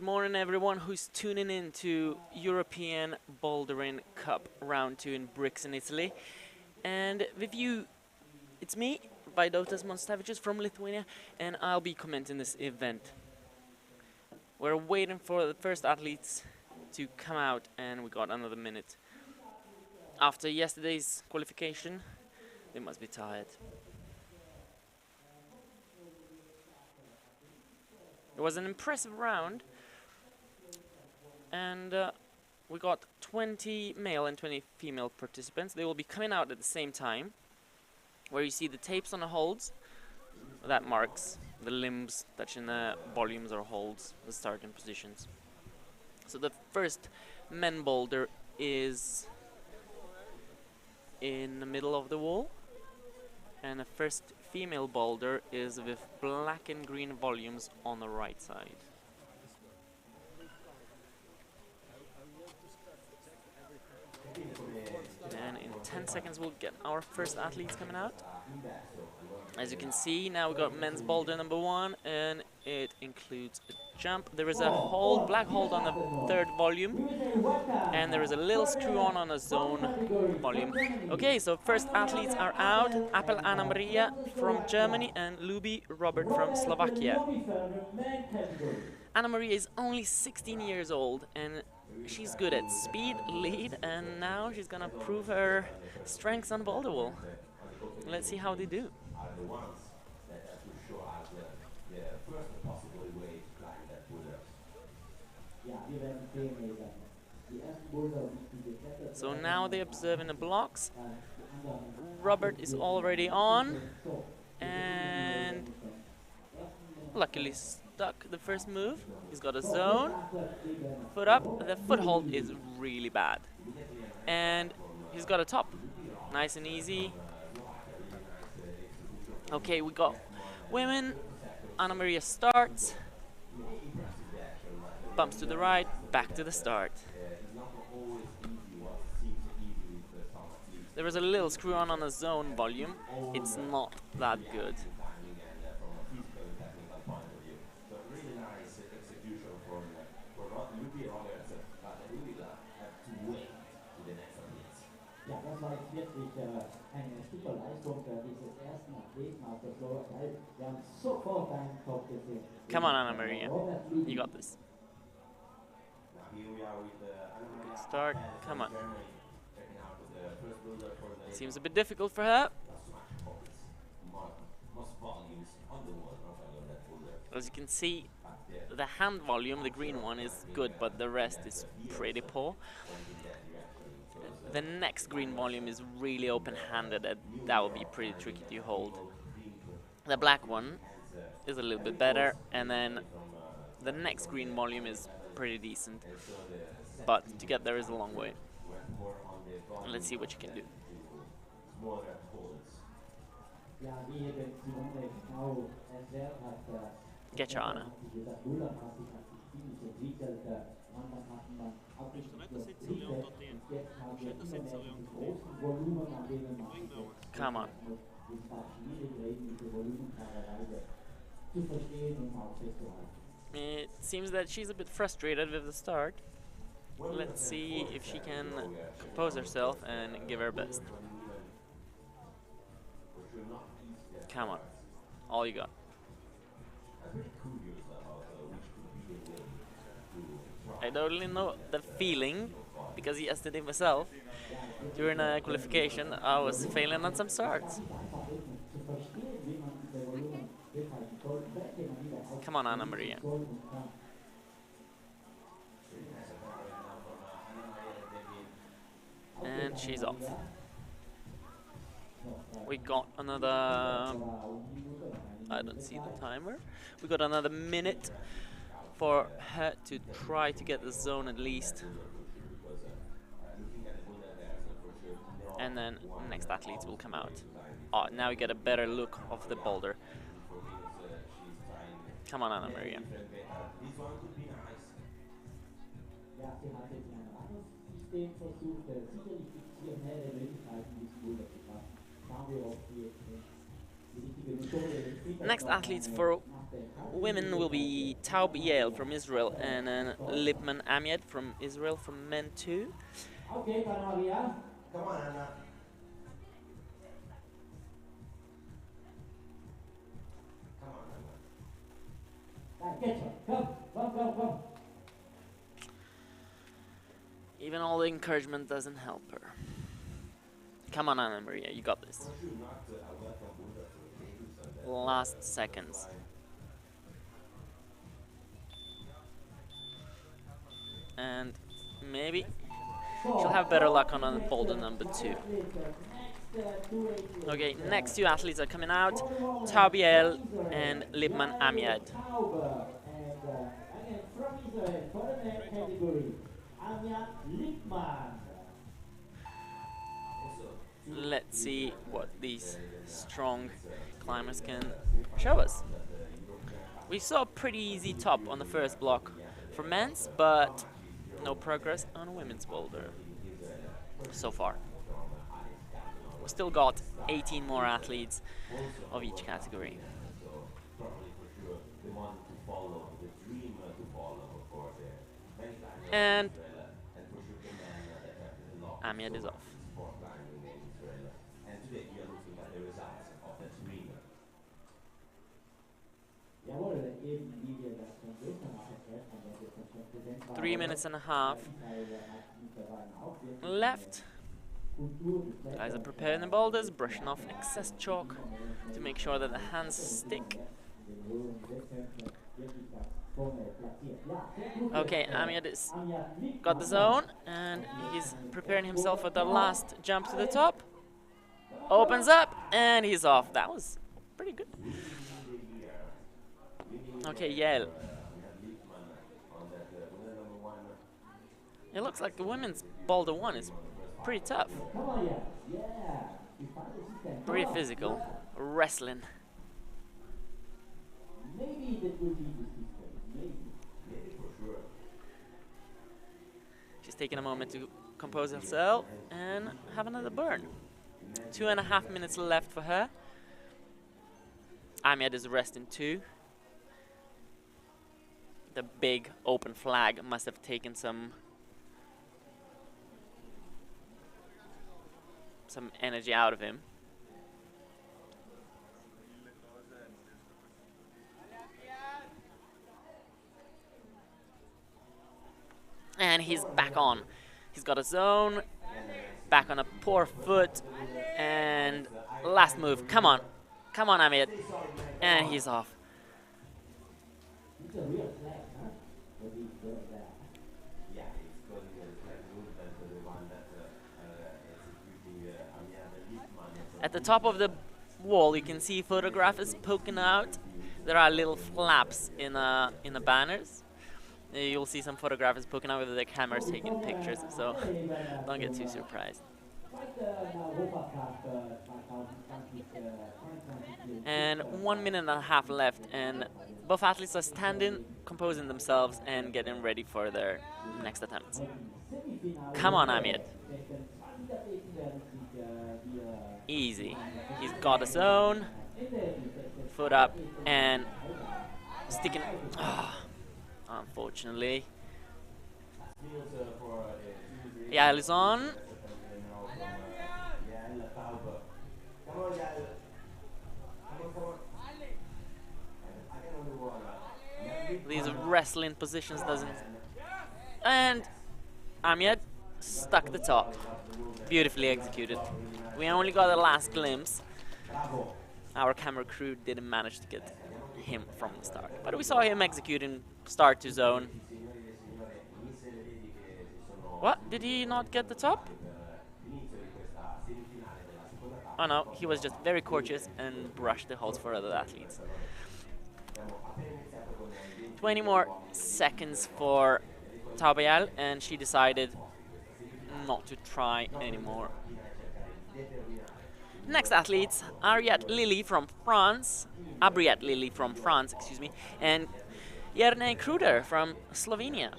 morning, everyone who's tuning in to European Bouldering Cup Round 2 in Brixen, Italy. And with you, it's me, Vaidotas Monstavicius from Lithuania, and I'll be commenting this event. We're waiting for the first athletes to come out, and we got another minute. After yesterday's qualification, they must be tired. It was an impressive round, and we got 20 male and 20 female participants. They will be coming out at the same time, where you see the tapes on the holds. That marks the limbs touching the volumes or holds, the starting positions. So the first men boulder is in the middle of the wall, and the first female boulder is with black and green volumes on the right side. And in 10 seconds we'll get our first athletes coming out. As you can see, now we've got men's boulder number 1, and it includes a jump. There is a hold, black hold on the third volume, and there is a little screw on a zone volume. Okay, so first athletes are out. Appel Anna Maria from Germany and Luby Robert from Slovakia. Anna Maria is only 16 years old, and she's good at speed, lead, and now she's gonna prove her strengths on boulder wall. Let's see how they do. So now they're observing the blocks. Robert is already on, and luckily stuck the first move. He's got a zone, foot up. The foothold is really bad, and he's got a top, nice and easy. Okay, we got women. Anna Maria starts, bumps to the right, back to the start. There is a little screw on a zone volume. It's not that good. Come on, Anna Maria. You got this. Good start. Come on. Seems a bit difficult for her. As you can see, the hand volume, the green one, is good, but the rest is pretty poor. The next green volume is really open-handed, and that will be pretty tricky to hold. The black one is a little bit better, and then the next green volume is pretty decent, but to get there is a long way. And let's see what you can do. Get your Anna. Come on. It seems that she's a bit frustrated with the start. Let's see if she can compose herself and give her best. Come on. All you got. I don't really know the feeling, because yesterday myself, during a qualification, I was failing on some starts. Come on, Anna Maria. And she's off. We got another... I don't see the timer. We got another minute for her to try to get the zone at least. And then next athletes will come out. Oh, now we get a better look of the boulder. Come on, Anna Maria. Next athletes for women will be Taub Yael from Israel and Lipman Amied from Israel from men 2. Okay, Maria. Come on, Anna. Come on, Anna. Catch her. Come. Even all the encouragement doesn't help her. Come on, Anna Maria, you got this. Last seconds. And maybe she'll have better luck on boulder number 2. Okay, next 2 athletes are coming out, Tabiel and Libman Amiad. Let's see what these strong climbers can show us. We saw a pretty easy top on the first block for men's, but no progress on women's boulder so far. We still got 18 more athletes of each category. And Amiad is off. Three minutes and a half left. Guys are preparing the boulders, brushing off excess chalk to make sure that the hands stick. Okay, Amiad has got the zone and he's preparing himself for the last jump to the top. Opens up and he's off. That was pretty good. Okay, Yael. It looks like the women's boulder 1 is pretty tough. Pretty physical. Wrestling. She's taking a moment to compose herself and have another burn. 2.5 minutes left for her. Amiad is resting 2. The big open flag must have taken some energy out of him. And he's back on. He's got a zone, back on a poor foot, and last move. Come on, Amiad. And he's off. At the top of the wall, you can see photographers poking out. There are little flaps in the banners. You'll see some photographers poking out with their cameras taking pictures, so don't get too surprised. And 1 minute and a half left, and both athletes are standing, composing themselves, and getting ready for their next attempt. Come on, Amiad. Easy. He's got his own. Foot up and sticking. Unfortunately. Yael is on. These wrestling positions doesn't. And Amiad stuck the top. Beautifully executed. We only got a last glimpse. Our camera crew didn't manage to get him from the start, but we saw him executing start to zone. What? Did he not get the top? Oh no, he was just very courteous and brushed the holes for other athletes. 20 more seconds for Tabayal, and she decided not to try anymore. Next athletes, Abriette Lily from France, excuse me, and Jerne Kruder from Slovenia.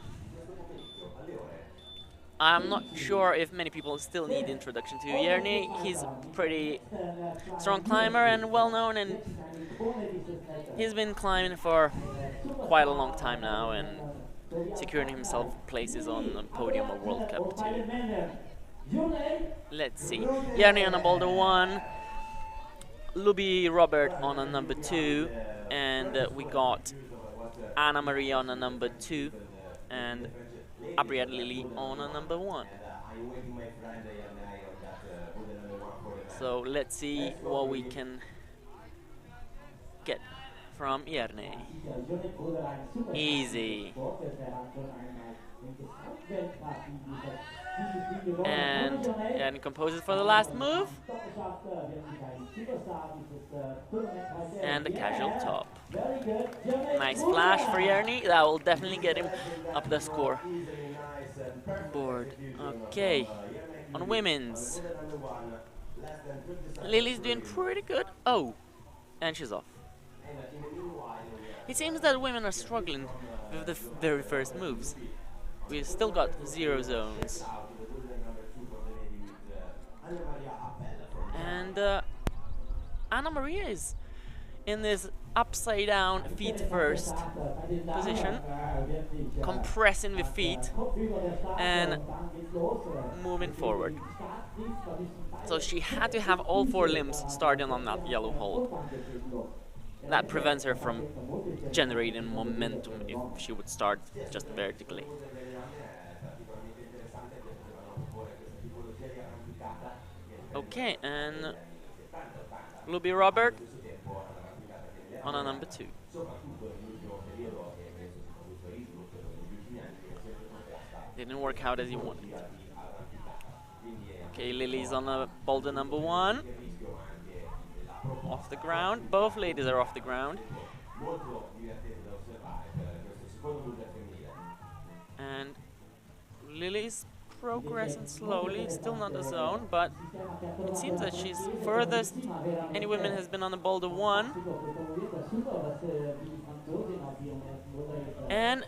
I'm not sure if many people still need introduction to Jerne. He's a pretty strong climber and well known, and He's been climbing for quite a long time now and securing himself places on the podium of World Cup too. Let's see. Jerny on a boulder 1, Luby Robert on a number 2, and we got Anna Maria on a number 2, and Abriad Lily on a number 1. So let's see what we can get from Jerny. Easy. And composes for the last move. And a casual top. Nice flash for Jerny. That will definitely get him up the score board. Okay, on women's, Lily's doing pretty good. Oh, and she's off. It seems that women are struggling with the very first moves. We've still got 0 zones. And Anna Maria is in this upside down feet first position, compressing the feet and moving forward. So she had to have all 4 limbs starting on that yellow hold. That prevents her from generating momentum if she would start just vertically. Okay, and Luby Robert on a number 2. Didn't work out as he wanted. Okay, Lily's on a boulder number 1. Off the ground. Both ladies are off the ground. And Lily's progressing slowly, still not a zone, but it seems that she's furthest any woman has been on the boulder 1. And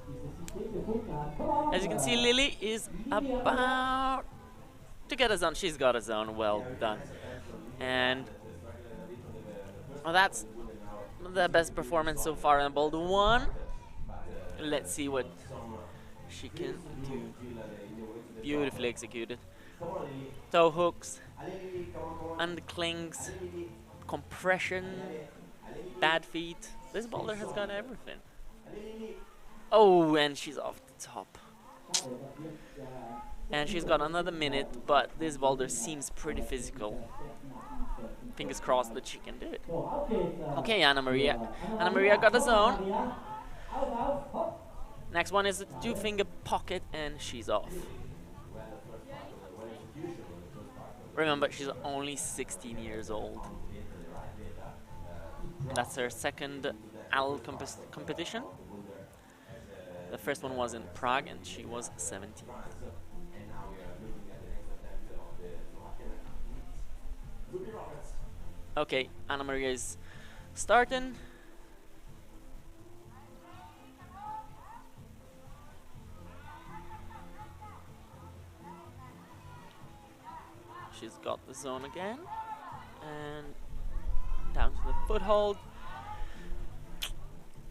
as you can see, Lily is about to get a zone. She's got a zone, well done. And well, that's the best performance so far on boulder 1. Let's see what she can do. Beautifully executed. Toe hooks, underclings, compression, bad feet. This boulder has got everything. Oh, and she's off the top. And she's got another minute, but this boulder seems pretty physical. Fingers crossed that she can do it. Okay, Anna Maria. Anna Maria got a zone. Next one is a 2-finger pocket, and she's off. Remember, she's only 16 years old. That's her second AL competition. The first one was in Prague, and she was 17. Okay, Anna Maria is starting. She's got the zone again. And down to the foothold.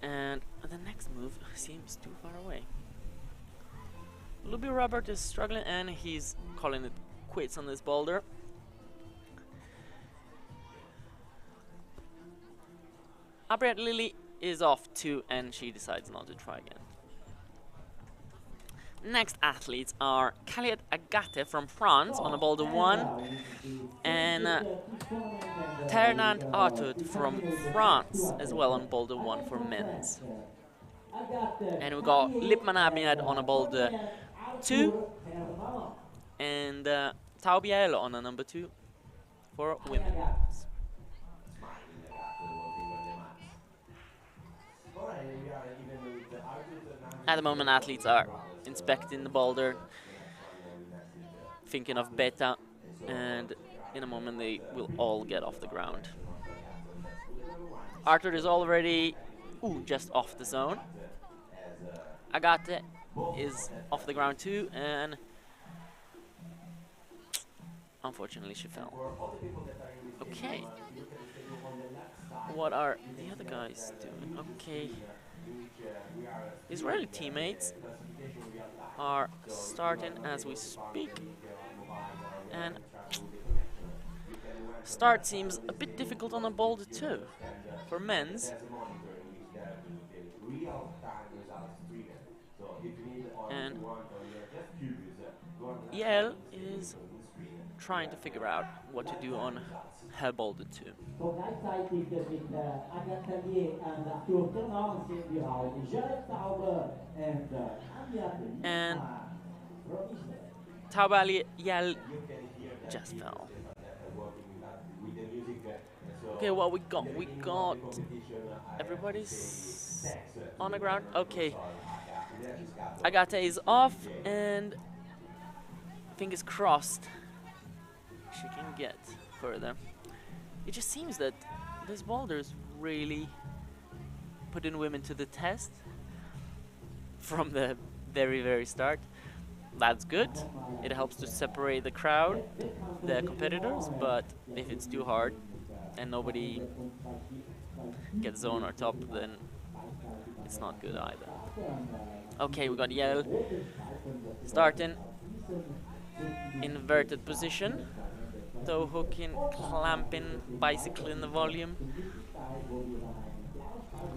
And the next move seems too far away. Luby Robert is struggling, and he's calling it quits on this boulder. Abriad Lily is off too, and she decides not to try again. Next athletes are Khaled Agate from France on a boulder 1, and Ternant Artud from France as well on boulder 1 for men's. And we got Lipman Abniad on a boulder 2, and Tao Bielo on a number 2 for women. At the moment, athletes are inspecting the boulder, thinking of beta, and in a moment they will all get off the ground. Arthur is already just off the zone. Agate is off the ground too, and unfortunately she fell. Okay. what are the other guys doing? Okay, Israeli teammates are starting as we speak, and start seems a bit difficult on a Boulder too. For men's, and Yael is trying to figure out what to do on her Boulder too. So gleichzeitig mit Adrian Tellier and Arthur Fernand sehen wir auch Jared Tauber and Anja And Brixen. Taubali Yael just fell. Okay, what we got? We got everybody's on the ground. Okay, Agata is off, and fingers crossed she can get further. It just seems that this Boulder's really putting women to the test from the very start. That's good. It helps to separate the crowd, the competitors, but if it's too hard and nobody gets zone or top, then it's not good either. Okay, we got Yael starting inverted position, toe hooking, clamping, bicycling the volume,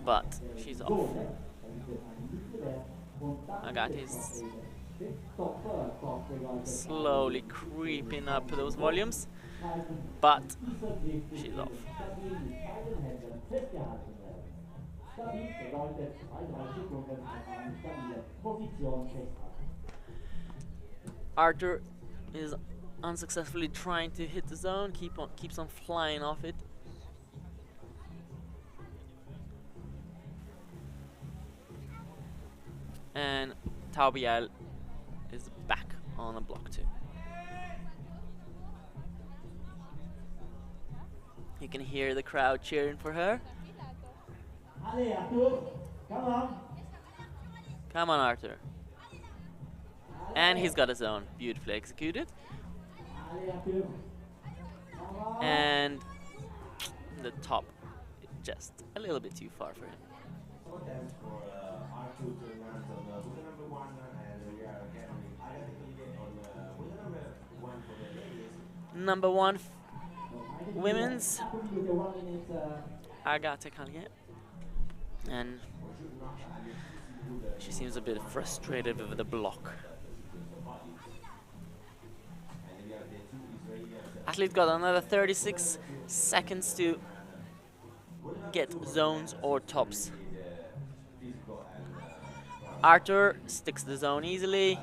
but she's off. Agati's slowly creeping up those volumes, but she's off. Arthur is unsuccessfully trying to hit the zone, keeps on flying off it. And Taubiel is back on the block too. You can hear the crowd cheering for her. Come on, Arthur. And he's got his own. Beautifully executed. And the top, just a little bit too far for him. Number one women's Agata Kalye, and she seems a bit frustrated with the block. Athlete got another 36 seconds to get zones or tops. Arthur sticks the zone easily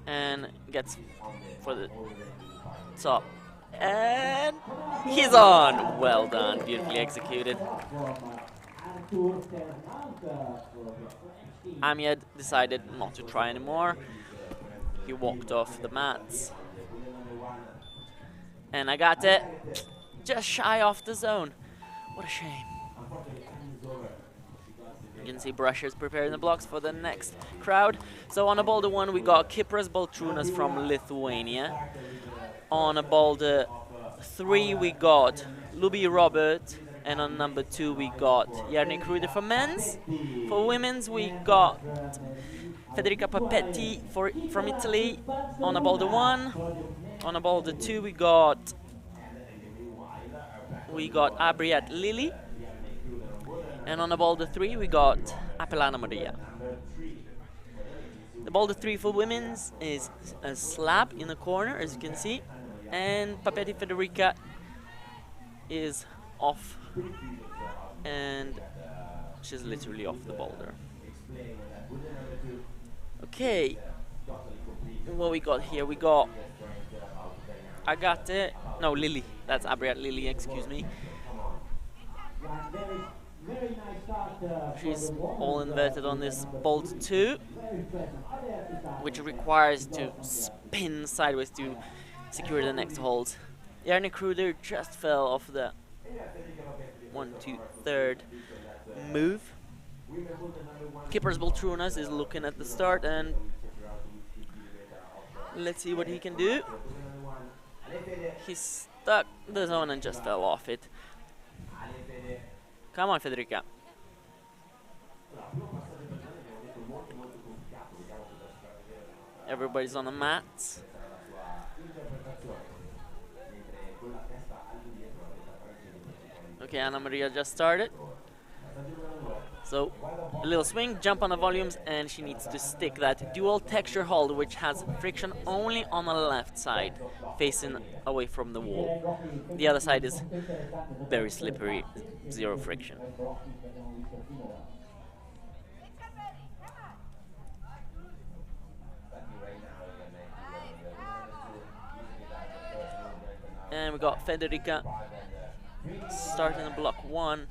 and gets for the top. And he's on! Well done, beautifully executed. Amiad decided not to try anymore. He walked off the mats. And Agate just shy off the zone. What a shame. You can see Brushers preparing the blocks for the next crowd. So on a Boulder 1 we got Kipras Baltrunas from Lithuania. On a Boulder 3 we got Luby Robert. And on number 2 we got Jarni Kruder for men's. For women's we got Federica Papetti from Italy on a Boulder 1. On a Boulder 2 we got Abriat Lili. And on a Boulder 3 we got Apelana Maria. The Boulder 3 for women's is a slab in the corner, as you can see. And Papetti Federica is off. And she's literally off the boulder. Okay, what we got here? We got Agate, no, Lily. That's Abriat Lily, excuse me. She's all inverted on this bolt 2, which requires to spin sideways to secure the next hold. Jarni Kruder just fell off the 1, 2, 3rd move. Kipras Baltrunas is looking at the start, and let's see what he can do. He stuck the zone and just fell off it. Come on, Federica. Everybody's on the mats. Okay, Anna Maria just started. So, a little swing, jump on the volumes, and she needs to stick that dual texture hold, which has friction only on the left side, facing away from the wall. The other side is very slippery, zero friction. And we got Federica starting the block 1.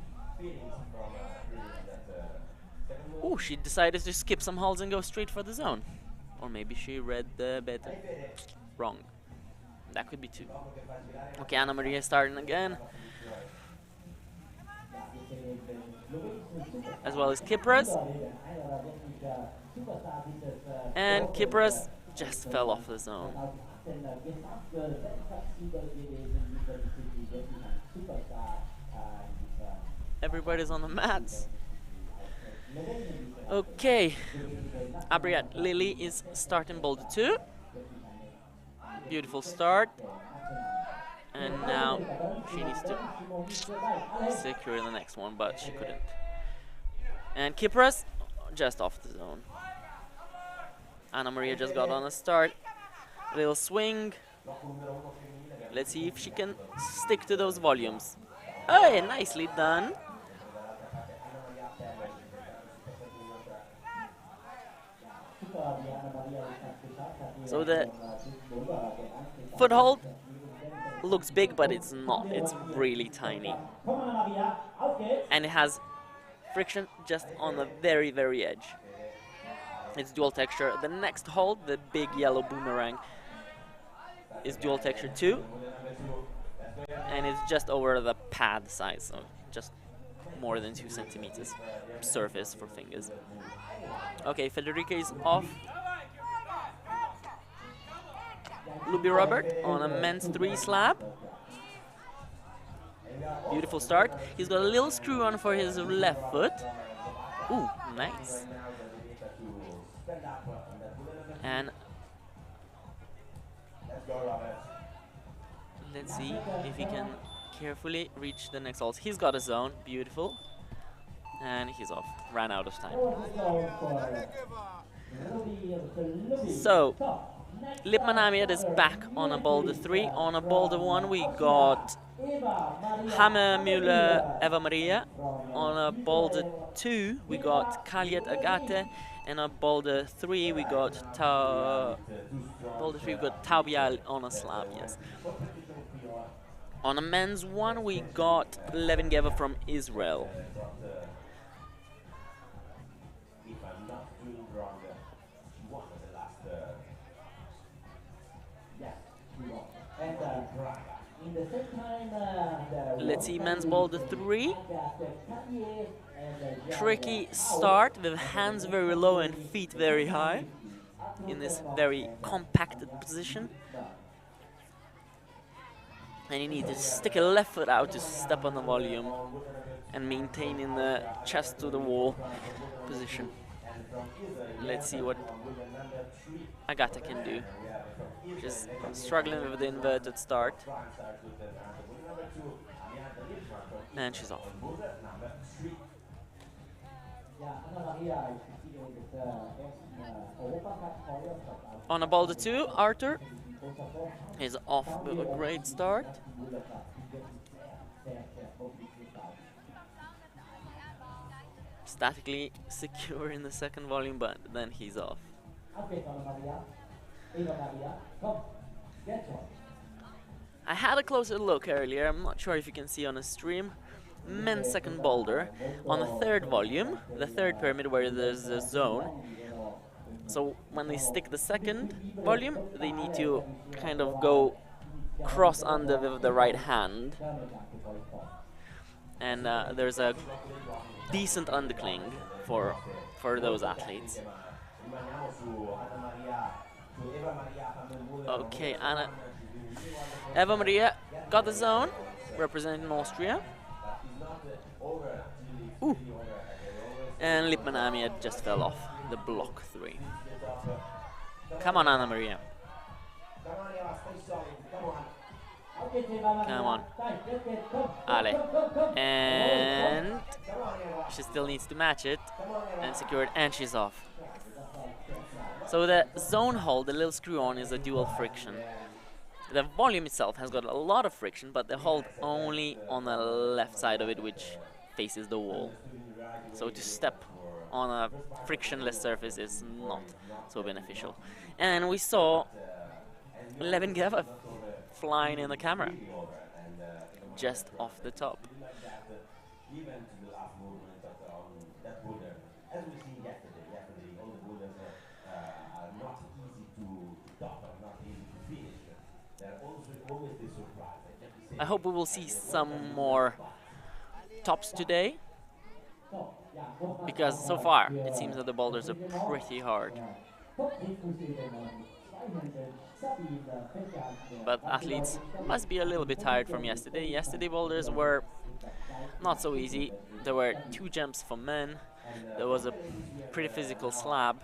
Oh, she decided to skip some holds and go straight for the zone. Or maybe she read the better wrong. That could be too. Okay, Anna Maria starting again. As well as Kypros. And Kypros just fell off the zone. Everybody's on the mats. Okay, Abriat Lily is starting Boulder 2. Beautiful start. And now she needs to secure the next one, but she couldn't. And Kypros just off the zone. Anna Maria just got on a start. Little swing. Let's see if she can stick to those volumes. Oh, nicely done. So the foothold looks big, but it's not. It's really tiny. And it has friction just on the very, very edge. It's dual texture. The next hold, the big yellow boomerang, is dual texture too. And it's just over the pad size, so just more than 2 centimeters surface for fingers. Okay, Federica is off. Luby Robert on a men's 3 slab. Beautiful start. He's got a little screw on for his left foot. Ooh, nice. And let's see if he can carefully reach the next hold. He's got a zone, beautiful. And he's off, ran out of time. So, Lipman Ahmed is back on a Boulder 3. On a Boulder 1 we got Hammer Müller Eva Maria. On a Boulder 2 we got Kaliet Agate. And on Boulder 3 we got Taubial on a slab, yes. On a men's 1 we got Levin Geva from Israel. Let's see men's Boulder 3. Tricky start with hands very low and feet very high in this very compacted position. And you need to stick a left foot out to step on the volume and maintain in the chest to the wall position. Let's see what Agata can do. She's struggling with the inverted start. And she's off. On a Boulder 2, Arthur is off with a great start. Statically secure in the second volume, but then he's off. I had a closer look earlier, I'm not sure if you can see on the stream. Men's second boulder on the third volume, the third pyramid where there's a zone. So when they stick the second volume, they need to kind of go cross under with the right hand. And there's a decent undercling for those athletes. Okay, Eva Maria got the zone, representing Austria. Ooh. And Lipmanamia just fell off the block 3. Come on, Anna Maria. Come on. Ale. And she still needs to match it. And secure it, and she's off. So the zone hold, the little screw on, is a dual friction. The volume itself has got a lot of friction, but the hold only on the left side of it, which faces the wall. So to step on a frictionless surface is not so beneficial. And we saw Levin Geva flying in the camera, just off the top. As we see yesterday, all the boulders are not easy to top, are not easy to finish. They're also always the surprise. I hope we will see some more tops today, because so far it seems that the boulders are pretty hard. But athletes must be a little bit tired from yesterday. Yesterday boulders were not so easy. There were 2 jumps for men. There was a pretty physical slab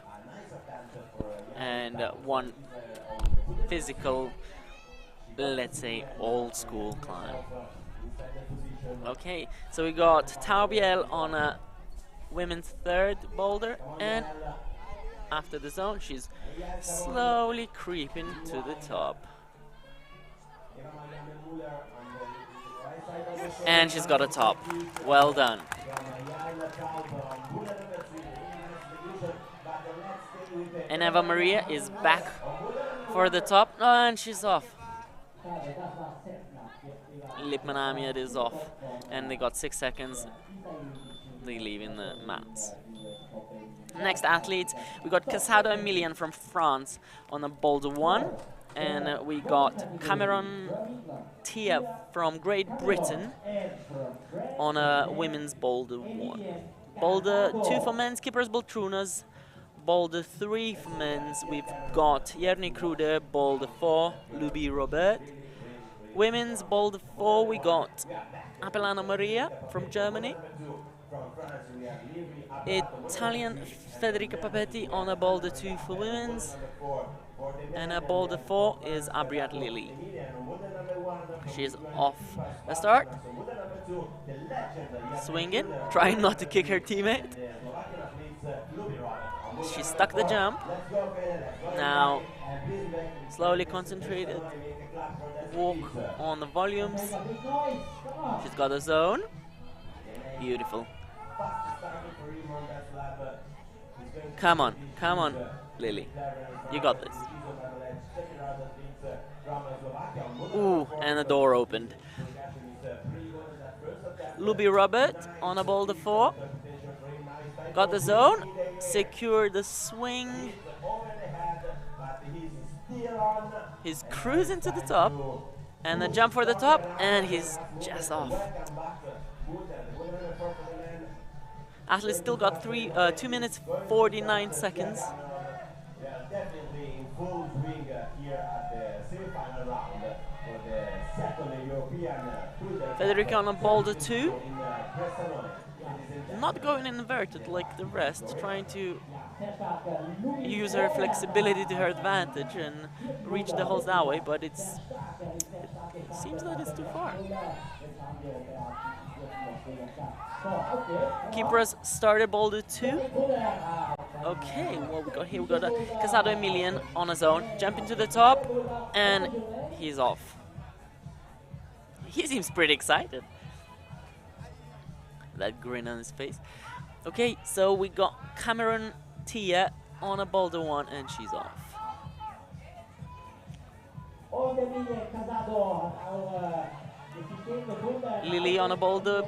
and 1 physical, let's say, old school climb. Okay, so we got Taubiel on a women's 3rd boulder, and after the zone she's slowly creeping to the top. And she's got a top. Well done. And Eva Maria is back for the top. Oh, and she's off. Lipmanamia is off. And they got 6 seconds. They leave in the mats. Next athlete, we got Casado Emilian from France on a boulder 1. And we got Cameron Tia from Great Britain on a women's boulder 1. Boulder 2 for men, Skippers Baltrunas. Boulder 3 for men's, we've got Jerny Kruder. Boulder 4, Luby Robert. Women's boulder 4, we got Apelana Maria from Germany. Italian Federica Papetti on a boulder 2 for women's. And a boulder 4 is Abriat Lily. She's off the start. Swinging, trying not to kick her teammate. She stuck the jump. Now, slowly concentrated walk on the volumes. She's got a zone. Beautiful. Come on, Lily. You got this. Ooh, and the door opened. Luby Robert on a boulder 4. Got the zone. Secured the swing. He's cruising to the top. And the jump for the top. And he's just off. Athlete still got 2 minutes 49 seconds. Definitely in full swing here at the semi-final round for the second European Federica on a boulder 2. Not going inverted like the rest, trying to use her flexibility to her advantage and reach the holes that way, but it seems that it's too far. Keepers started boulder 2. Okay, what we got here? We got a Casado Emilian on his own, jumping to the top, and he's off. He seems pretty excited. That grin on his face. Okay, so we got Cameron Tia on a boulder 1, and she's off. Lily on a boulder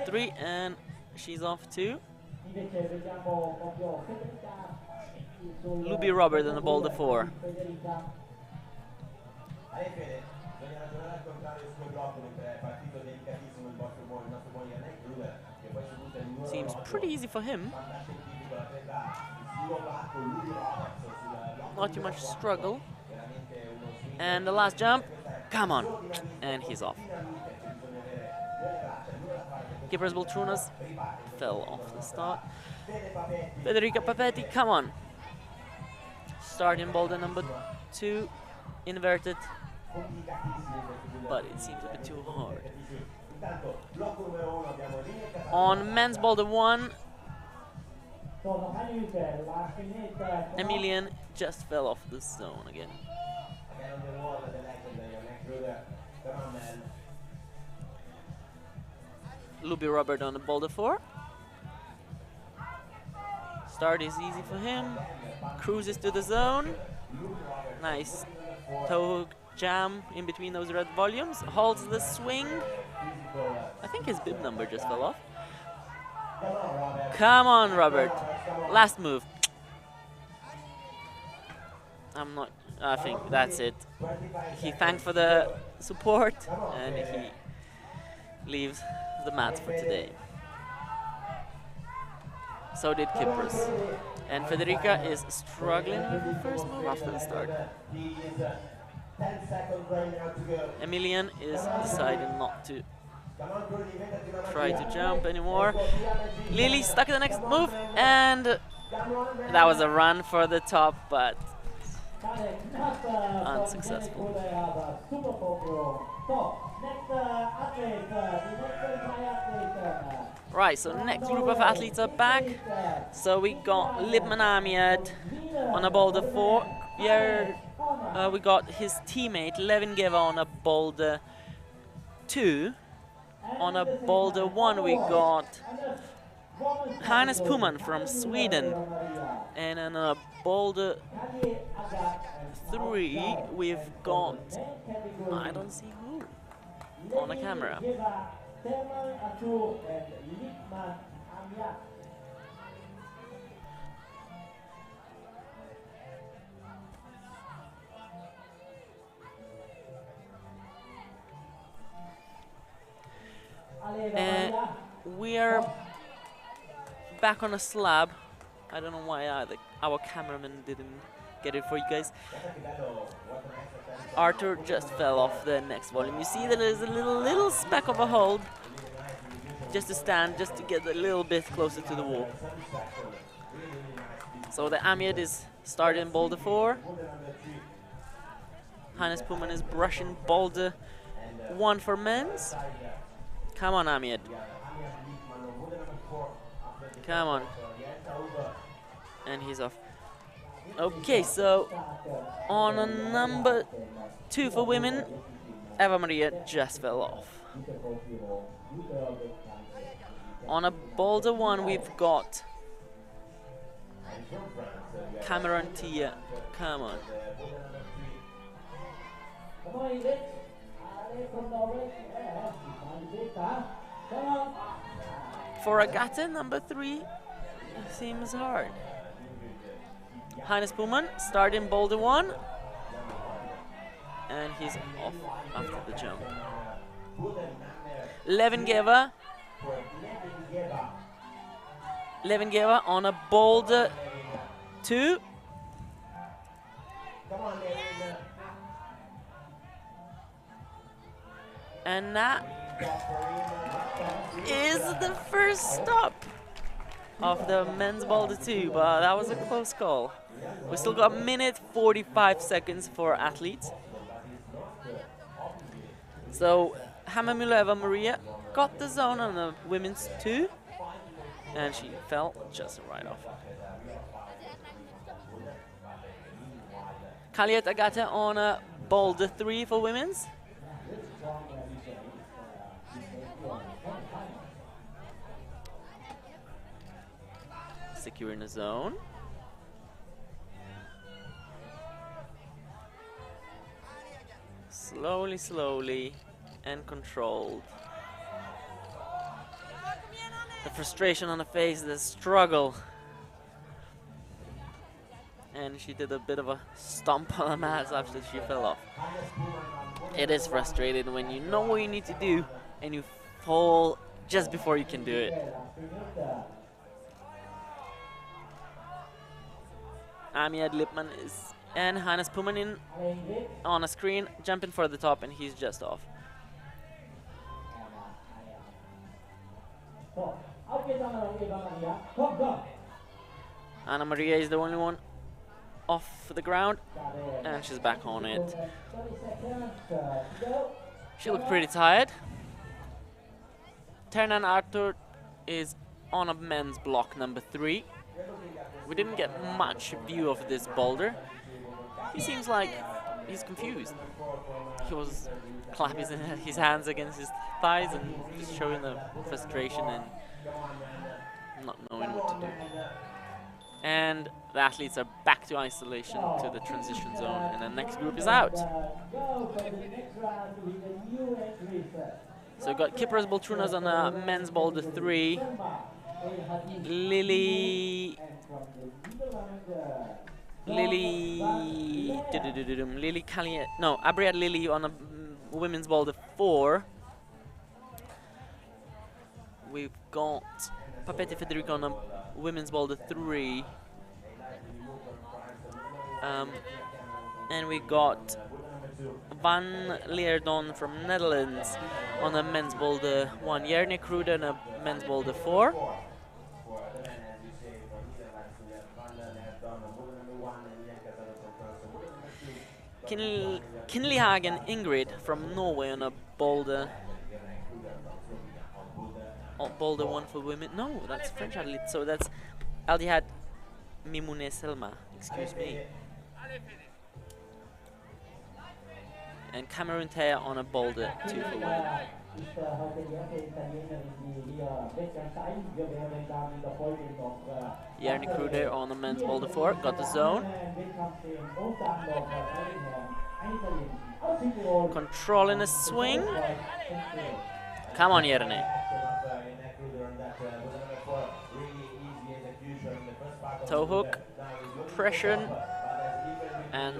3, and she's off too. Luby Robert on a boulder 4. Seems pretty easy for him. Not too much struggle. And the last jump, come on, and he's off. Keepers Baltrunas fell off the start. Federica Papetti, come on. Starting boulder number 2, inverted, but it seems a bit too hard. On men's boulder 1, Emilian just fell off the zone again. Luby Robert on the boulder 4. Start is easy for him. Cruises to the zone. Nice toe hook jam in between those red volumes. Holds the swing. I think his bib number just fell off. Come on, Robert. Last move. I think that's it. He thanked for the support and he leaves the mats for today. So did Kypros. And Federica is struggling with the first move after the start. Emilian is deciding not to try to jump anymore. Lily stuck in the next move, and that was a run for the top, but unsuccessful. Right, so next group of athletes are back. So we got Libman Amiad on a boulder 4. We got his teammate Levin Geva on a boulder 2. On a boulder 1 we got Hannes Puman from Sweden. And on a boulder 3 we've got, I don't see who on a camera. We are back on a slab. I don't know why our cameraman didn't get it for you guys. Arthur just fell off the next volume. You see that there's a little speck of a hold. Just to stand, just to get a little bit closer to the wall. So the Amiad is starting boulder 4. Hannes Puman is brushing boulder 1 for men's. Come on, Amiad. Come on. And he's off. Okay, so on a number 2 for women, Eva Maria just fell off. On a boulder 1 we've got Cameron Tia. Come on. For Agata, number 3 seems hard. Hannes Puman starting boulder 1. And he's off after the jump. Levin Geva on a boulder 2. And that is the first stop of the men's boulder 2, but that was a close call. We still got a minute 45 seconds for athletes. So Hamamula Eva Maria got the zone on the women's 2, and she fell just right off. Kaliet Agata on a boulder 3 for women's. Secure in the zone. Slowly, slowly, and controlled. The frustration on the face, the struggle. And she did a bit of a stomp on the mat after she fell off. It is frustrating when you know what you need to do and you fall just before you can do it. Amiad Lipman is and Hannes Pumanin on a screen, jumping for the top, and he's just off. Anna Maria is the only one off the ground, and she's back on it. She looked pretty tired. Ternan Arthur is on a men's block number 3. We didn't get much view of this boulder. He seems like he's confused. He was clapping his hands against his thighs and just showing the frustration and not knowing what to do. And the athletes are back to isolation to the transition zone, and the next group is out. So we've got Kypros Baltrunas on a men's boulder 3. Lily Calliet, no, Abriad Lily on a women's boulder 4. We've got Papetti Federico on a women's boulder 3. And we got Van Leerdon from Netherlands on a men's boulder 1. Jerne Kruder on a men's boulder 4. Kinlihagen Ingrid from Norway on a boulder. Oh, boulder 1 for women. No, that's French athlete. So that's Aldihad Mimoune Selma. Excuse me. And Cameron Thea on a boulder 2 for women. Jerne Kruder on the men's boulder 4. Got the zone. Controlling a swing. Come on, Jerne. Toe hook, compression, and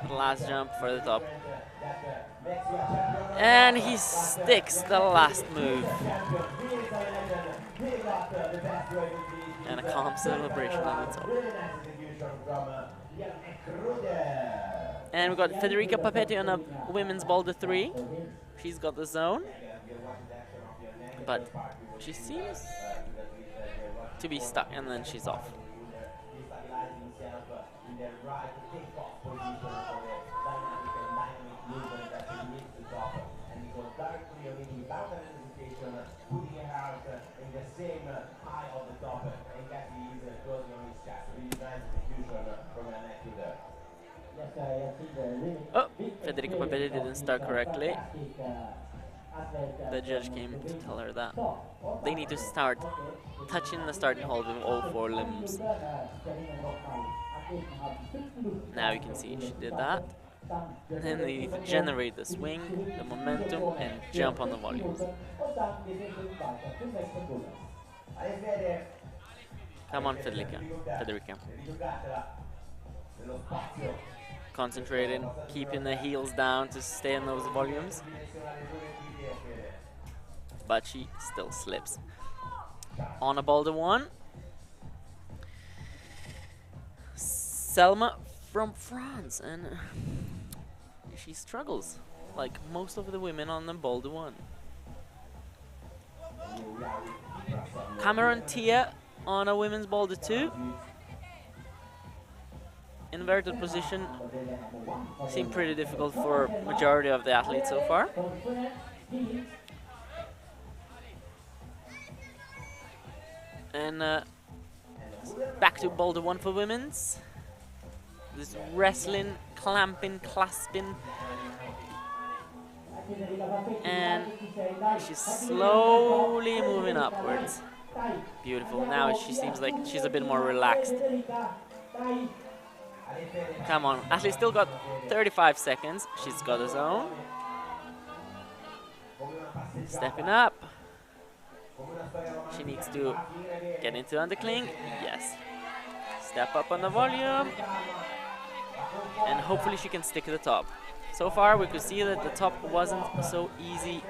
the last jump for the top. And he sticks the last move. And a calm celebration on the top. And we've got Federica Papetti on a women's boulder 3. She's got the zone. But she seems to be stuck, and then she's off. Oh, Federica Papetti didn't start correctly. The judge came to tell her that they need to start touching the starting hold with all 4 limbs. Now you can see she did that. And then they need to generate the swing, the momentum, and jump on the volumes. Come on, Federica. Concentrating, keeping the heels down to stay in those volumes. But she still slips. On a boulder 1. Selma from France, and she struggles like most of the women on the boulder 1. Cameron Tia on a women's boulder 2. Inverted position seemed pretty difficult for majority of the athletes so far. And back to boulder 1 for women's. This wrestling, clamping, clasping. And she's slowly moving upwards. Beautiful. Now she seems like she's a bit more relaxed. Come on. Athlete still got 35 seconds. She's got a zone. Stepping up. She needs to get into undercling. Yes. Step up on the volume. And hopefully she can stick to the top. So far we could see that the top wasn't so easy,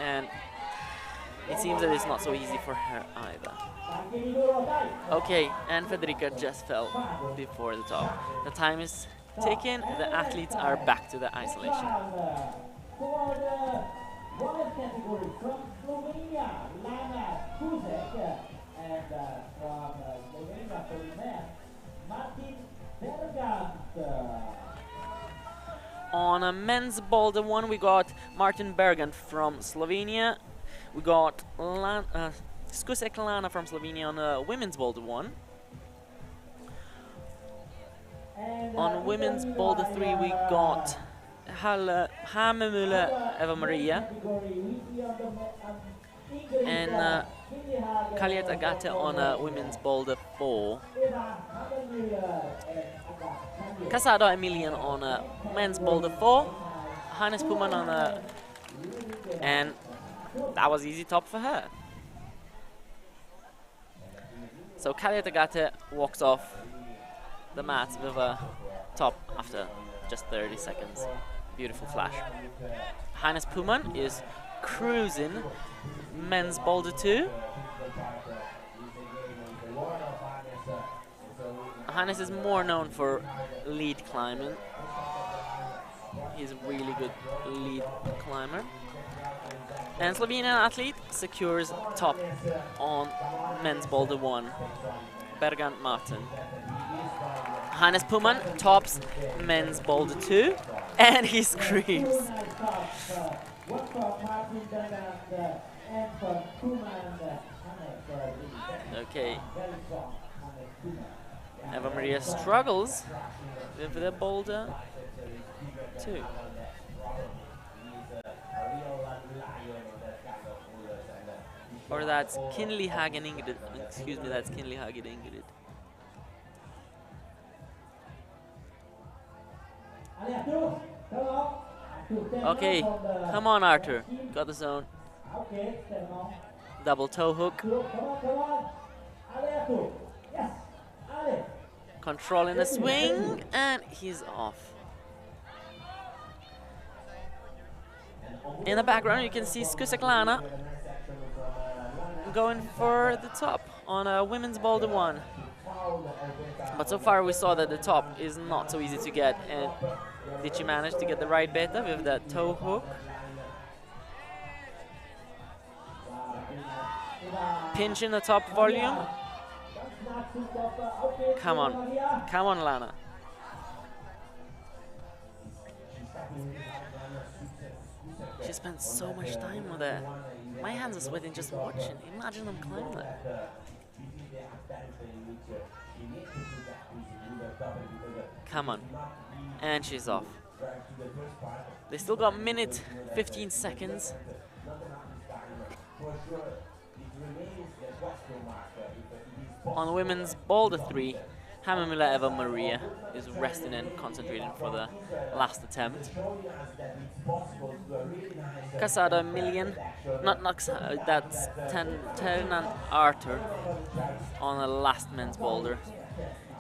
and it seems that it's not so easy for her either. Okay, and Federica just fell before the top. The time is ticking. The athletes are back to the isolation. women's category from Slovenia, Lana Kuzek, and from Slovenia for the men, Martin Bergant. On a men's boulder one, we got Martin Bergant from Slovenia. We got Skusek Lana from Slovenia on a women's boulder one. On women's boulder 3, we got Hamemüller Eva Maria and Kaliet Agate on a women's boulder 4. Casado Emilian on a men's boulder 4. Hannes Puman on a... And that was easy top for her. So Kaliet Agate walks off the mat with a top after just 30 seconds. Beautiful flash. Hannes Puman is cruising men's boulder 2. Hannes is more known for lead climbing. He's a really good lead climber. And Slovenian athlete secures top on men's boulder 1. Bergant Martin. Hannes Puman tops men's boulder 2, and he screams. Okay. Eva Maria struggles with the boulder 2. Or that's Kinley Hagen Ingrid. Excuse me, that's Kinley Hagen Ingrid. Okay, come on Arthur. Got the zone. Double toe hook. Controlling the swing, and he's off. In the background you can see Skusek Lana going for the top on a women's boulder 1. But so far we saw that the top is not so easy to get, and did she manage to get the right beta with that toe hook? Pinching the top volume. Come on Lana. She spent so much time with it. My hands are sweating just watching. Imagine them climbing that. Come on. And she's off. They still got minute 15 seconds. On women's boulder 3, Hamemüller Eva Maria is resting and concentrating for the last attempt. Casado Emilian, not Casado, that's Ternan Arthur on the last men's boulder.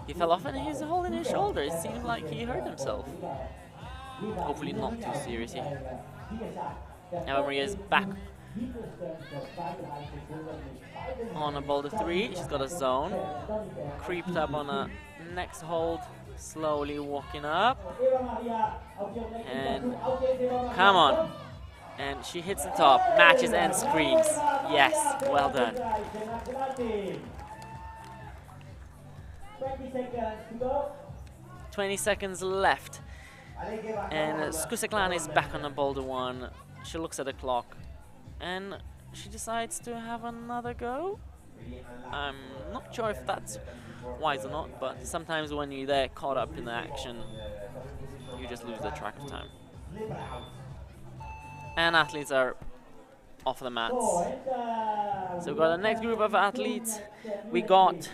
He fell off and he's holding his shoulder. It seemed like he hurt himself. Hopefully not too seriously. Eva Maria is back on a boulder 3. She's got a zone. Creeped up on a next hold, slowly walking up. And come on. And she hits the top, matches and screams. Yes, well done. 20 seconds left. And Skusek Lana is back on the boulder 1. She looks at the clock and she decides to have another go. I'm not sure if that's wise or not, but sometimes when you're there caught up in the action, you just lose the track of time. And athletes are off the mats. So we've got the next group of athletes. We got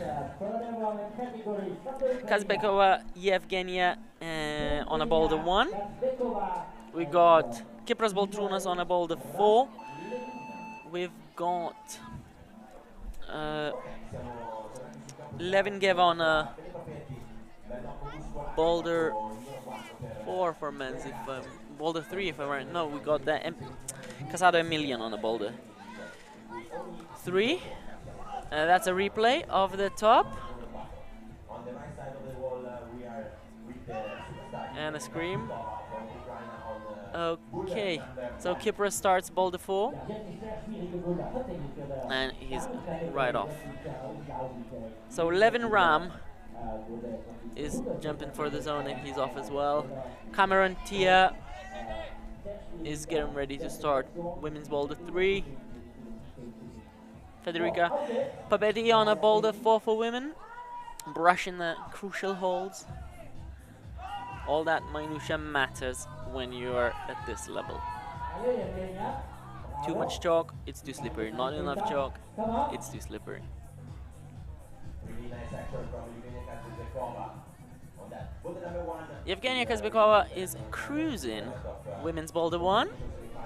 Kazbekova Yevgenia on a boulder 1. We got Kypros Boltrounas on a boulder 4. We've got Levingeva on a boulder 4 for men's, boulder 3 if I'm right. No, we got the Casado Emilian on a boulder 3. That's a replay of the top. And a scream. Okay, so Kipra starts boulder 4, and he's right off. So 11 Ram is jumping for the zone, and he's off as well. Cameron Tia is getting ready to start women's boulder 3. Federica Pabetti on a boulder 4 for women, brushing the crucial holds. All that minutia matters when you are at this level. Too much chalk, it's too slippery. Not enough chalk, it's too slippery. Really nice action from Evgenia Kazbekova on that. Boulder number 1. Yevgenia Kazbekova is cruising women's boulder 1.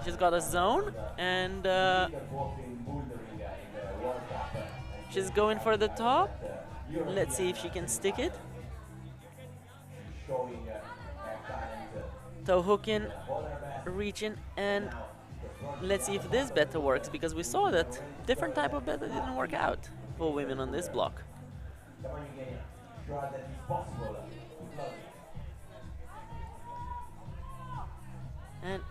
She's got a zone, and she's going for the top. Let's see if she can stick it. Toe hooking, reaching, and let's see if this beta works, because we saw that different type of beta didn't work out for women on this block. And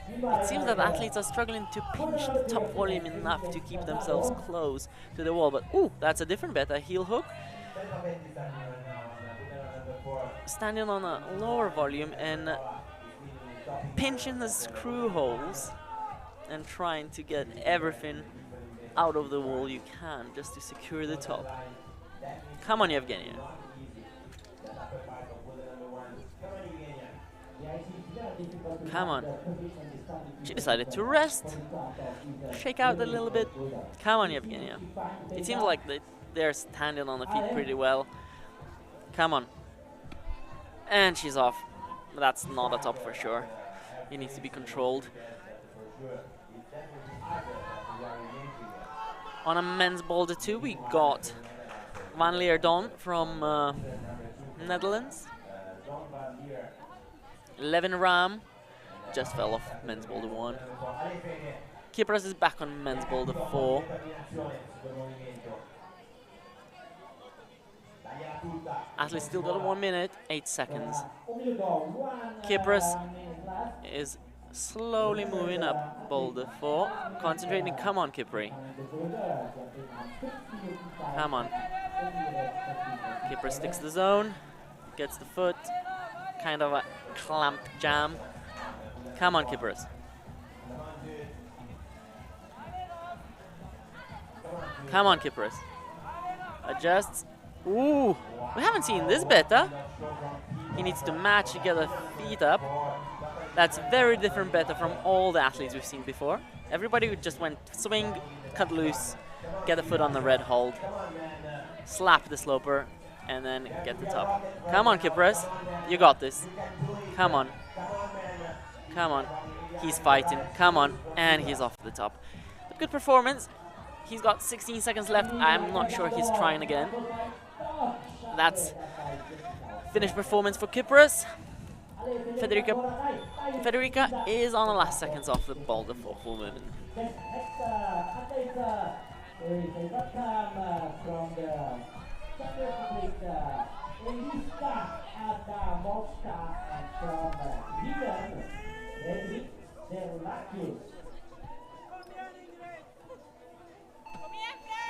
it seems that athletes are struggling to pinch the top volume enough to keep themselves close to the wall. But ooh, that's a different beta, heel hook. Standing on a lower volume and pinching the screw holes and trying to get everything out of the wall you can just to secure the top. Come on, Yevgenia. Come on. She decided to rest, shake out a little bit. Come on, Yevgenia. It seems like they're standing on the feet pretty well. Come on. And she's off. That's not a top for sure. It needs to be controlled. On a men's boulder 2, we got Van Leerdon from Netherlands. 11 Ram just fell off men's boulder 1. Kipras is back on men's boulder 4. Athlete still got 1 minute, 8 seconds. Kipras is slowly moving up boulder 4. Concentrating. Come on, Kipri. Come on. Kipras sticks the zone, gets the foot. Kind of a clamped jam. Come on, Kipras. Come on, Kipras. Adjusts. Ooh, we haven't seen this beta. He needs to match to get the feet up. That's very different beta from all the athletes we've seen before. Everybody just went swing, cut loose, get the foot on the red hold, slap the sloper, and then get the top. Come on, Kipras. You got this. Come on. Come on. He's fighting. Come on. And he's off the top. But good performance. He's got 16 seconds left. I'm not sure he's trying again. That's finished performance for Kipras. Federica is on the last seconds off the boulder for women.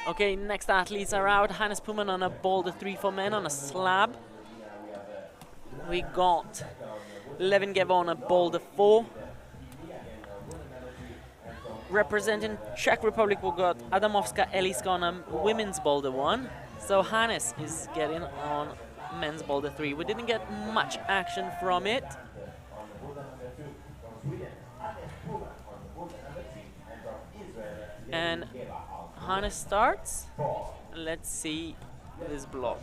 Okay, next athletes are out. Hannes Puman on a boulder 3 for men on a slab. We got Levin Gev on a boulder 4. Representing Czech Republic, we got Adamovska Eliska on a women's boulder 1. So Hannes is getting on men's boulder 3. We didn't get much action from it. And Hannes starts. Let's see this block.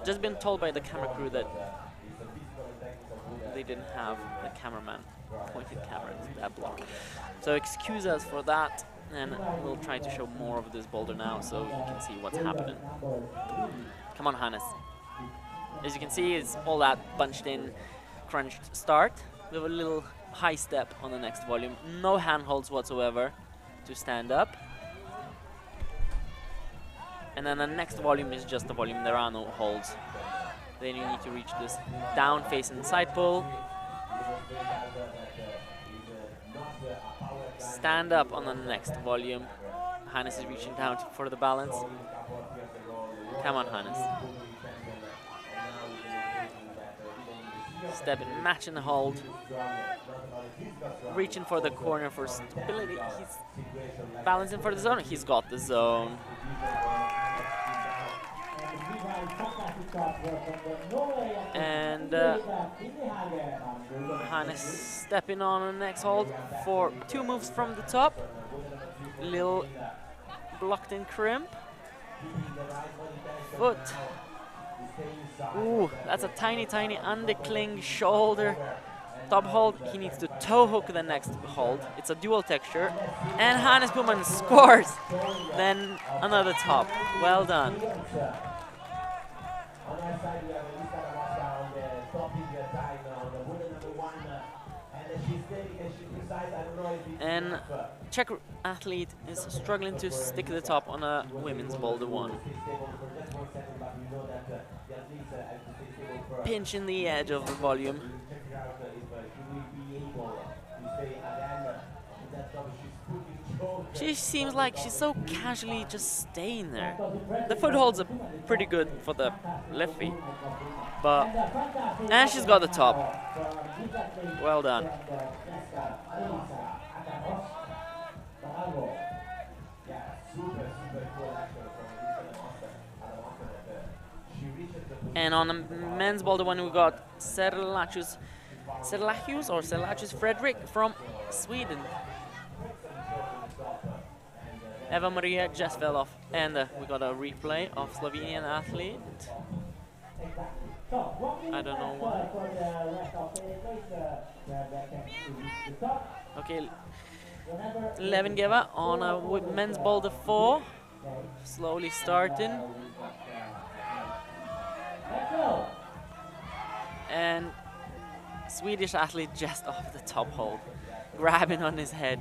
Just been told by the camera crew that they didn't have a cameraman pointed camera to that block. So excuse us for that, and we'll try to show more of this boulder now so you can see what's happening. Come on, Hannes. As you can see, it's all that bunched in, crunched start. We have a little high step on the next volume. No handholds whatsoever to stand up. And then the next volume is just the volume. There are no holds. Then you need to reach this down face and side pull. Stand up on the next volume. Hannes is reaching down for the balance. Come on, Hannes. Step in, match and hold. Reaching for the corner for stability. He's balancing for the zone. He's got the zone. And Hannes stepping on the next hold for 2 moves from the top. Little blocked in crimp. Foot. Ooh, that's a tiny, tiny undercling shoulder. Top hold. He needs to toe hook the next hold. It's a dual texture. And Hannes Buman scores. Then another top. Well done. And Czech athlete is struggling to stick the top on a women's Boulder 1. Pinching the edge of the volume. She seems like she's so casually just staying there. The footholds are pretty good for the left feet. But, and she's got the top. Well done. And on the men's Boulder 1 we got Serlacius Fredrik from Sweden. Eva Maria just fell off, and we got a replay of Slovenian athlete. I don't know why. Okay, Levingeva on a men's Boulder 4, slowly starting. And Swedish athlete just off the top hold, grabbing on his head.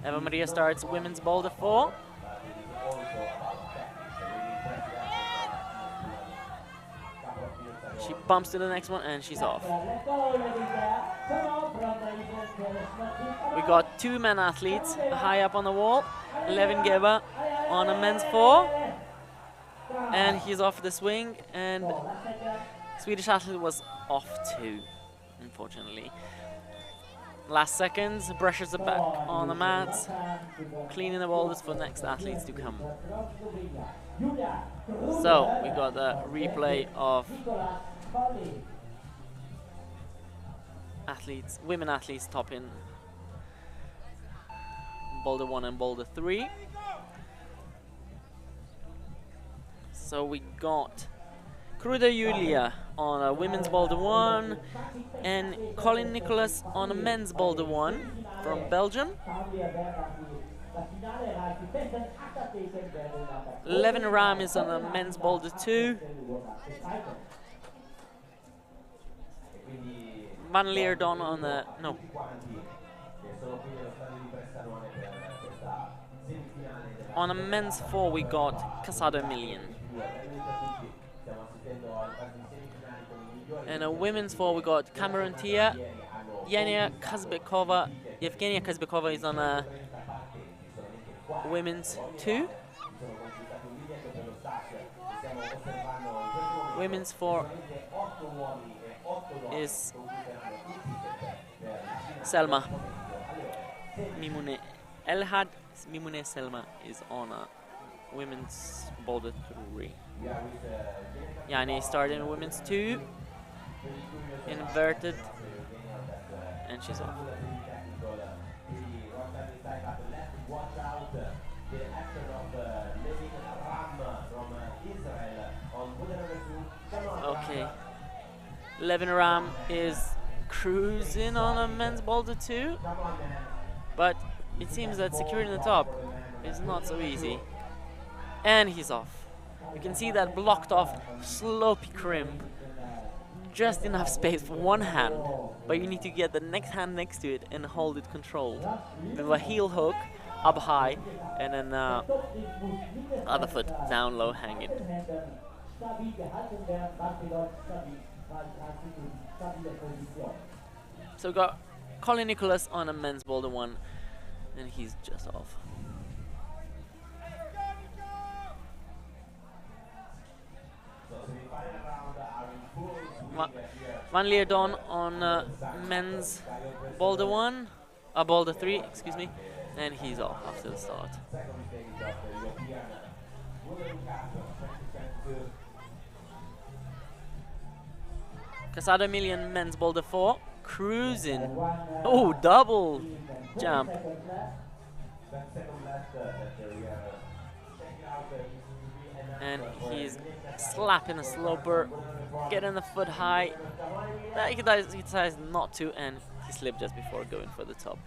Eva Maria starts women's Boulder 4. She bumps to the next one and she's off. We got 2 men athletes high up on the wall. Levingeva on a men's 4. And he's off the swing, and Swedish athlete was off too, unfortunately. Last seconds, brushes it back on the mats, cleaning the boulders for next athletes to come. So we got the replay of athletes, women athletes topping Boulder 1 and Boulder 3. So we got Kruder Julia on a women's Boulder 1 and Colin Nicholas on a men's Boulder 1 from Belgium. Levin Ram is on a men's Boulder 2. Van Leerdon on the on a men's 4 we got Casado Emilian. And a women's 4 we got Cameron Tia, Yevgenia Kazbekova is on a women's 2. Women's 4 is Selma Mimune Elhad. Mimune Selma is on a women's Boulder 3. Yani started in women's 2, inverted, and she's off. Okay, Levin Ram is cruising on a men's Boulder 2, but it seems that securing the top is not so easy. And he's off. You can see that blocked off slopey crimp. Just enough space for one hand, but you need to get the next hand next to it and hold it controlled. With a heel hook up high and then other foot down low hanging. So we got Colin Nicholas on a men's boulder 1, and he's just off. Van Leerdon on men's boulder 1, boulder 3, excuse me, and he's off after the start. Casado Emilian men's boulder 4, cruising. Oh, double jump. And he's slapping a sloper, getting the foot high. He decides not to, and he slipped just before going for the top.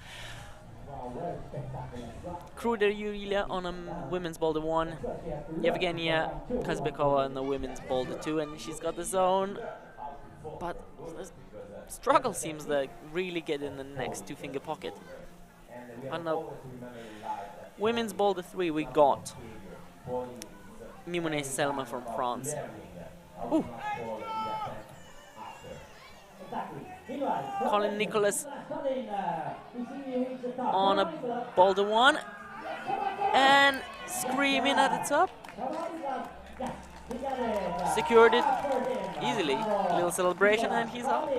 Kruder Yulia on a women's boulder 1, Yevgenia Kazbekova on the women's boulder 2, and she's got the zone, but the struggle seems to really get in the next 2-finger pocket. On the women's boulder 3, we got Mimoune Selma from France. Ooh. Colin Nicholas on a boulder 1 and screaming at the top. Secured it easily. A little celebration, and he's up.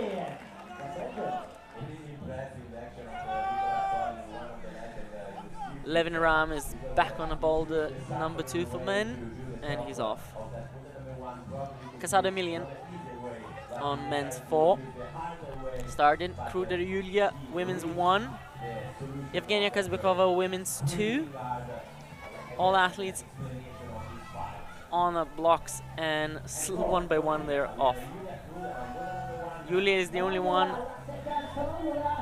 Levin Ram is back on a boulder number 2 for men, and he's off. Casado Emilian on men's 4. Starting Kruder Yulia, women's 1. Evgenia Kazbekova, women's 2. All athletes on the blocks, and one by one they're off. Yulia is the only one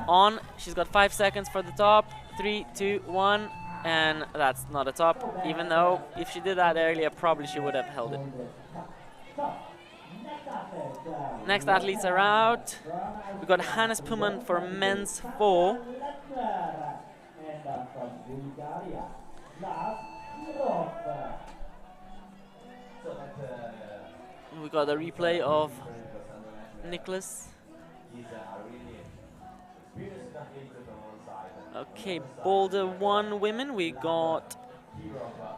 on. She's got 5 seconds for the top. 3, 2, 1, and that's not a top, even though if she did that earlier, probably she would have held it. Next athletes are out. We've got Hannes Puman for men's 4. We got a replay of Nicholas. Okay, boulder 1 women, we got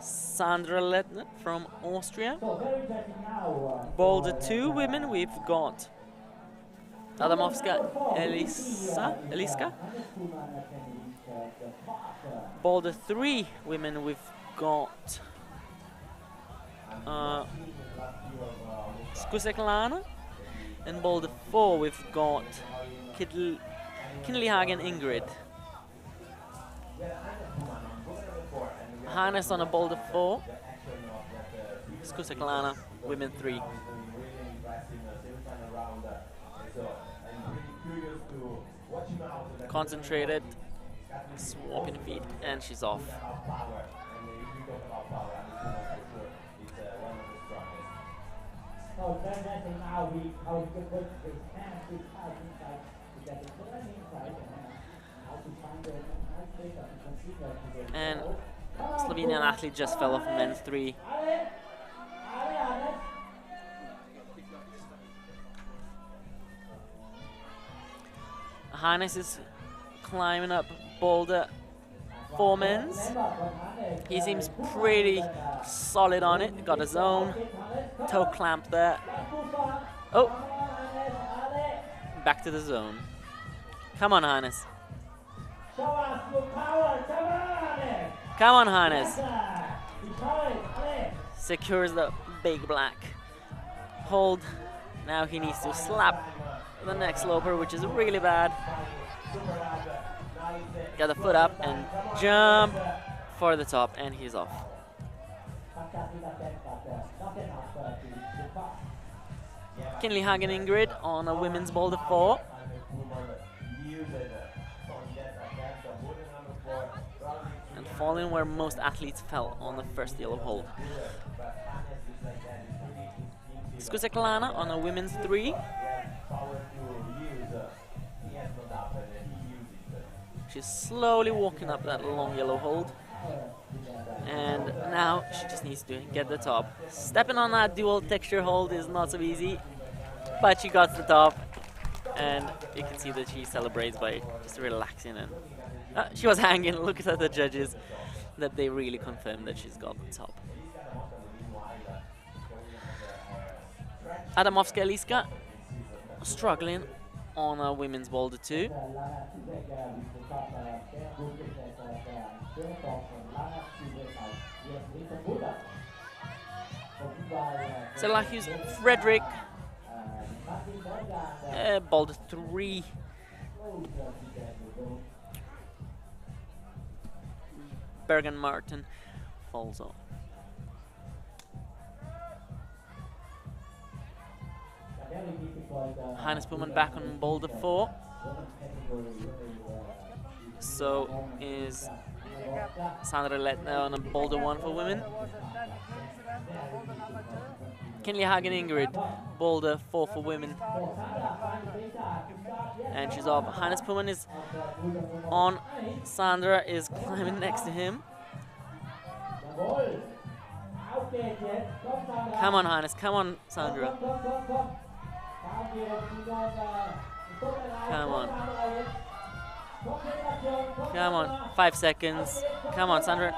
Sandra Lettner from Austria. Boulder 2 women, we've got Adamovska Eliska. Boulder 3 women, we've got Skuseklana. And boulder 4, we've got Kinleyhagen Ingrid. Hannes on a boulder 4. Skuseklana, women 3. Concentrated, swapping feet, and she's off. And Slovenian athlete just fell off men's 3. Hannes is climbing up boulder 4 men's. He seems pretty solid on it. Got a zone, toe clamp there. Oh, back to the zone. Come on, Hannes. Come on, Hannes. Secures the big black. Hold. Now he needs to slap the next sloper, which is really bad. Got the foot up and jump for the top, and he's off. Kinleyhagen Ingrid on a women's boulder 4. And falling where most athletes fell on the first yellow hold. Skuseklana on a women's 3. She's slowly walking up that long yellow hold. And now she just needs to get the top. Stepping on that dual texture hold is not so easy, but she got the top, and you can see that she celebrates by just relaxing. And she was hanging. Look at the judges, that they really confirmed that she's got the top. Adamovska Eliska struggling on a women's boulder 2. Selahius Frederick, boulder 3. Bergen Martin falls off. Hannes Pullman back on boulder 4. So is Sandra Letna on a boulder 1 for women. Kinley Hagen Ingrid, boulder 4 for women. And she's off. Hannes Pullman is on. Sandra is climbing next to him. Come on, Hannes. Come on, Sandra. Come on. Come on. 5 seconds. Come on, Sandra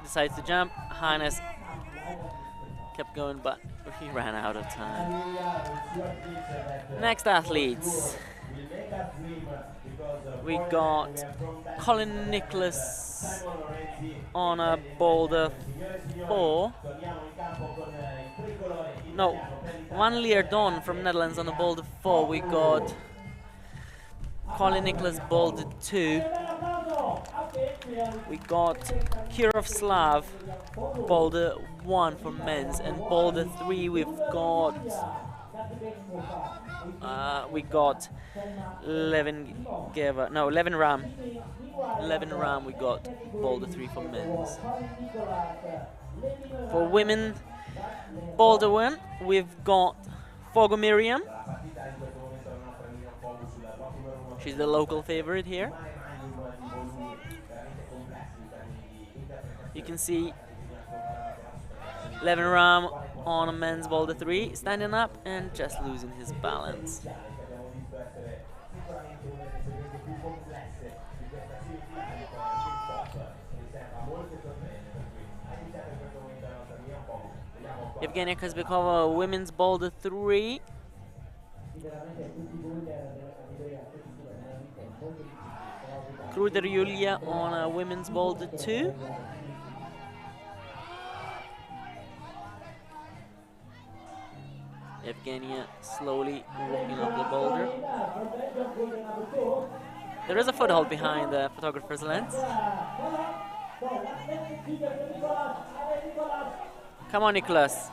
decides to jump. Hannes kept going, but he ran out of time. Next athletes. We got Colin Nicholas on a boulder 4. No, Van Leerdon from Netherlands on a boulder 4. We got Colin Nicholas boulder 2. We got Kiroslav boulder 1 for men's, and boulder 3 we've got Levin Ram. Levin Ram we got boulder 3 for men's. For women, boulder 1 we've got Fogo Miriam. She's the local favorite here. You can see Levin Ram on a men's boulder 3, standing up and just losing his balance. Evgenia Kazbekova, women's boulder 3. Kruder Yulia on a women's boulder 2. Evgenia slowly walking up the boulder. There is a foothold behind the photographer's lens. Come on, Nicholas.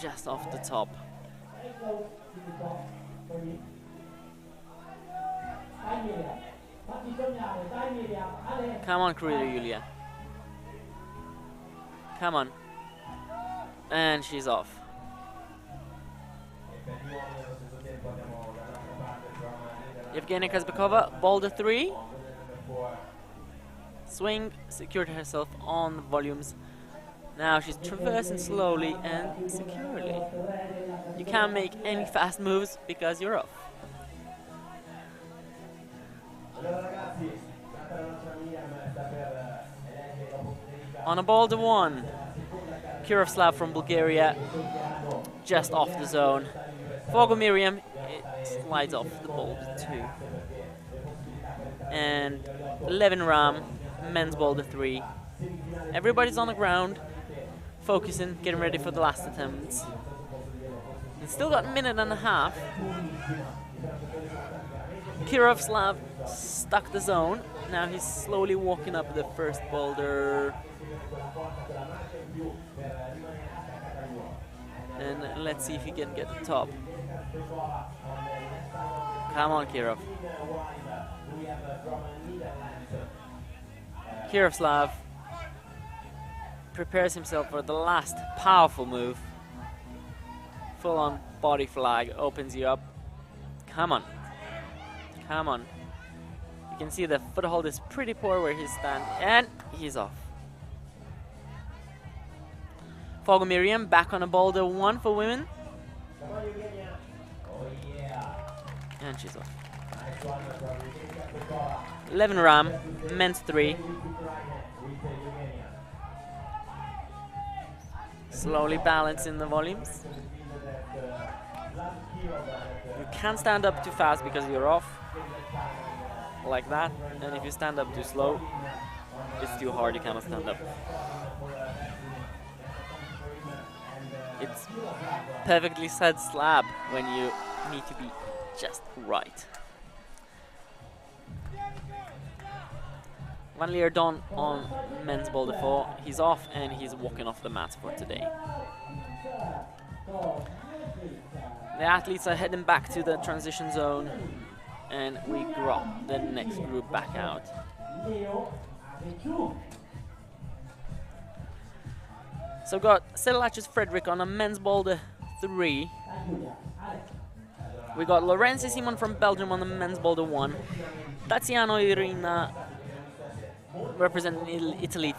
Just off the top. Come on, Kruder Yulia. Come on. And she's off. Evgenia Kazbekova, boulder 3. Swing, secured herself on the volumes. Now she's traversing slowly and securely. You can't make any fast moves because you're off. On a boulder 1, Kiroslav from Bulgaria, just off the zone. Fogo Miriam, it slides off the boulder 2. And Levin Ram, men's boulder 3. Everybody's on the ground, focusing, getting ready for the last attempts. It's still got a minute and a half. Kiroslav stuck the zone. Now he's slowly walking up the first boulder. And let's see if he can get the top. Come on, Kirov. Kiroslav prepares himself for the last powerful move. Full on body flag, opens you up. Come on. Come on. You can see the foothold is pretty poor where he's standing, and he's off. Fogo Miriam back on a boulder 1 for women. And she's off. 11 ram, men's 3. Slowly balancing the volumes. You can't stand up too fast because you're off. Like that. And if you stand up too slow, it's too hard, you cannot stand up. It's perfectly set slab when you need to be just right. Van Leerdon on men's boulder 4. He's off and he's walking off the mat for today. The athletes are heading back to the transition zone and we drop the next group back out. So we've got Sedelaches Frederick on a men's boulder 3. We got Lorenzi Simon from Belgium on the men's boulder 1. Taziano Irina representing Italy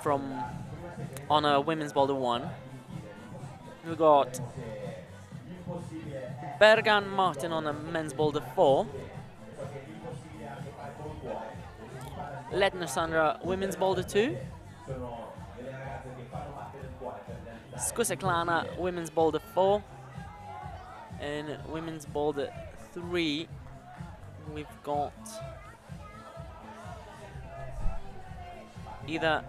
on a women's boulder 1. We got Bergan Martin on a men's boulder 4. Letner Sandra women's boulder 2. Skuseklana women's boulder 4. And women's boulder 3 we've got either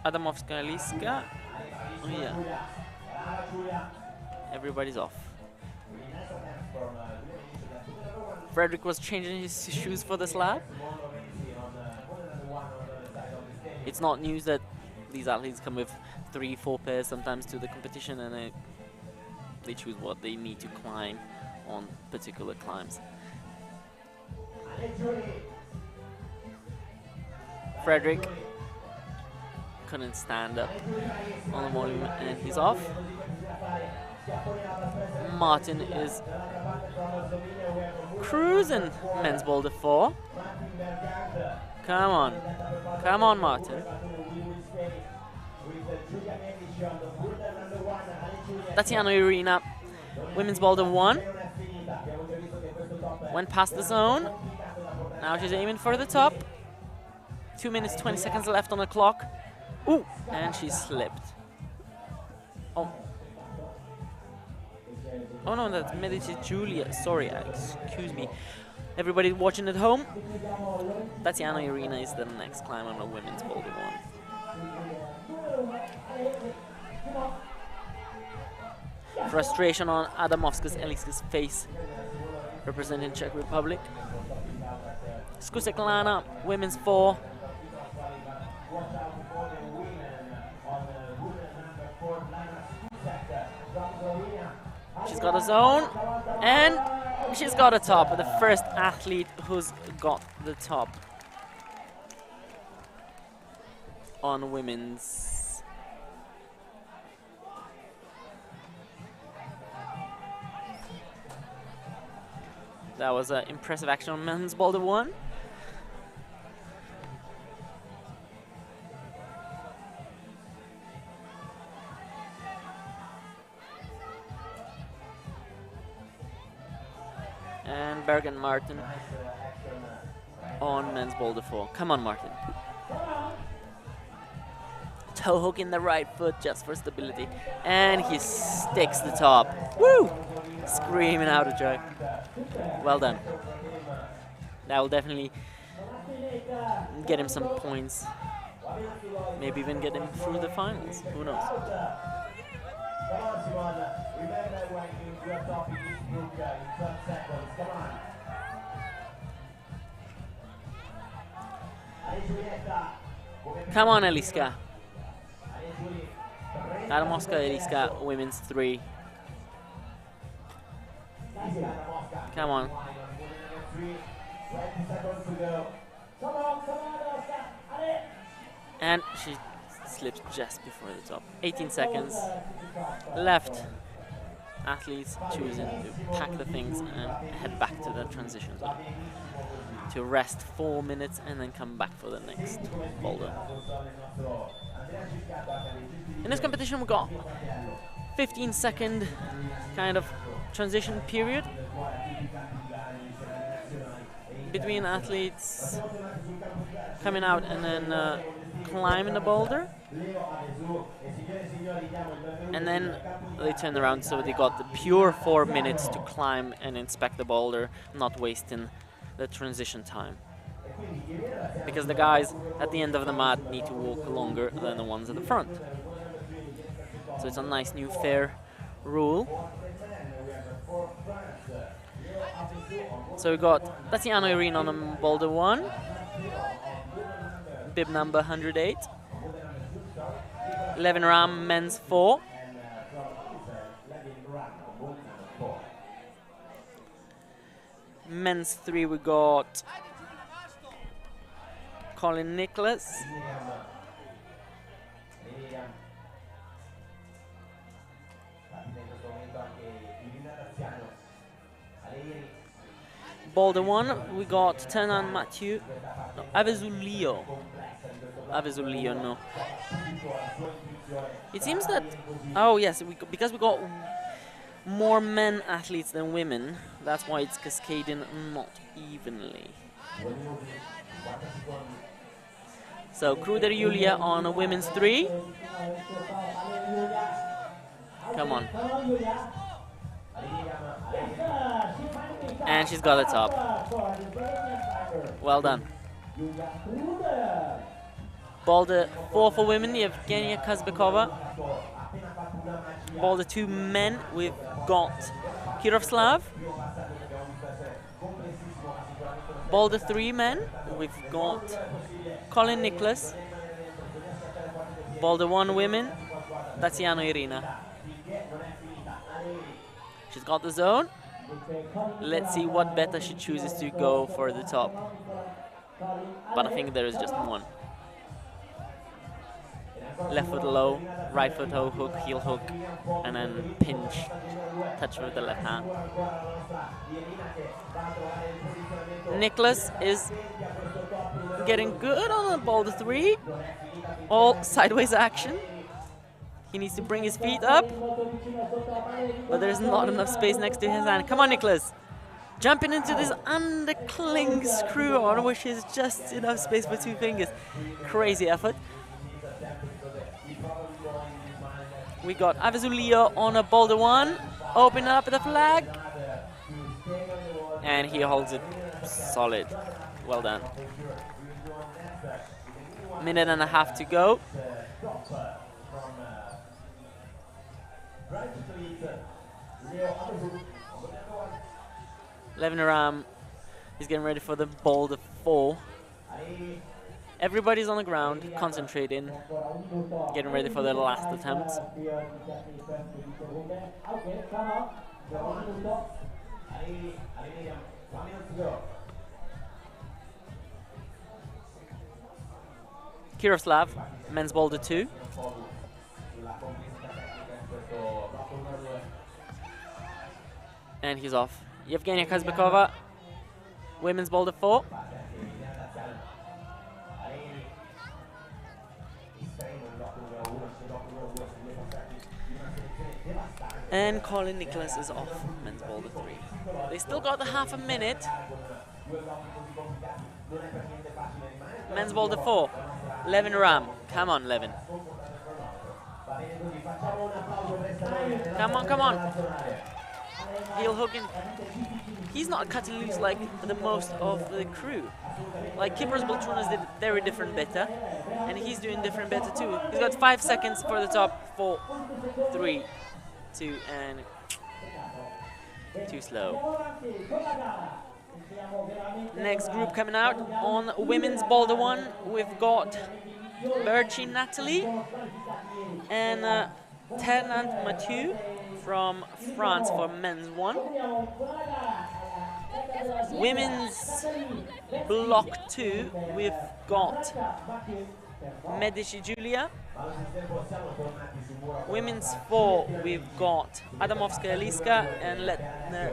Adamovska Liska. Oh yeah. Everybody's off. Frederick was changing his shoes for the slab. It's not news that these athletes come with 3-4 pairs sometimes to the competition and they choose what they need to climb on particular climbs. Frederick couldn't stand up on the volume and he's off. Martin is cruising men's boulder 4. Come on Martin. Tatiana Irina, women's boulder 1. Went past the zone. Now she's aiming for the top. 2 minutes 20 seconds left on the clock. Ooh, and she slipped. Oh. Oh no, that's Medici Julia. Sorry, excuse me. Everybody watching at home, Tatiana Irina is the next climb on the women's boulder 1. Frustration on Adamovska's Eliska's face, representing Czech Republic. Skuseklana, women's 4. She's got a zone, and she's got a top. The first athlete who's got the top on women's. That was an impressive action on men's boulder 1. And Bergen Martin on men's boulder 4. Come on, Martin. Toe hook in the right foot just for stability. And he sticks the top. Woo! Screaming out of joy. Well done. That will definitely get him some points. Maybe even get him through the finals. Who knows? Come on, Eliska. Adamovska Eliska, women's 3. Come on. And she slips just before the top. 18 seconds left. Athletes choosing to pack the things and head back to the transition zone. to rest 4 minutes and then come back for the next boulder. In this competition we got 15-second kind of transition period between athletes coming out and then climbing the boulder, and then they turned around, so they got the pure 4 minutes to climb and inspect the boulder, not wasting the transition time, because the guys at the end of the mat need to walk longer than the ones at the front. So it's a nice new fair rule. So we got Tatiana Irene on boulder 1, bib number 108. Levin Ram, men's 4. Men's 3 we got Colin Nicholas. Boulder 1 we got Ternan Mathieu. No, Avesulio. Avesulio, no. It seems that, oh yes, because we got more men athletes than women, that's why it's cascading not evenly. So Kruder Julia on a women's 3. Come on. And she's got the top. Well done. Boulder 4 for women, Evgenia Kazbekova. Boulder 2 men, we've got Kirovslav. Boulder 3 men, we've got Colin Nicholas. Boulder 1 women, Tatiana Irina. She's got the zone. Let's see what beta she chooses to go for the top. But I think there is just one. Left foot low, right foot hook, heel hook, and then pinch, touch with the left hand. Nicholas is getting good on the boulder 3. All sideways action. He needs to bring his feet up, but there's not enough space next to his hand. Come on, Nicholas. Jumping into this undercling screw on, which is just enough space for 2 fingers. Crazy effort. We got Avesulio on a boulder 1. Open up the flag. And he holds it solid. Well done. Minute and a half to go. Levin Ram is getting ready for the boulder 4. Everybody's on the ground, concentrating, getting ready for their last attempt. Kiroslav, men's boulder 2. And he's off. Evgenia Kazbekova, women's boulder 4. And Colin Nicholas is off, men's boulder 3. They still got the half a minute. Men's boulder 4. Levin Ram. Come on, Levin. Come on, come on. Heel hooking. He's not cutting loose like the most of the crew. Like Kipros Baltrunas did very different beta, and he's doing different beta too. He's got 5 seconds for the top 4, 3, 2, and too slow. Next group coming out on women's boulder 1, we've got Berchi Natalie and Ternant Mathieu from France for men's 1. Women's block 2, we've got Medici Giulia. Women's 4, we've got Adamovska Eliska and Letner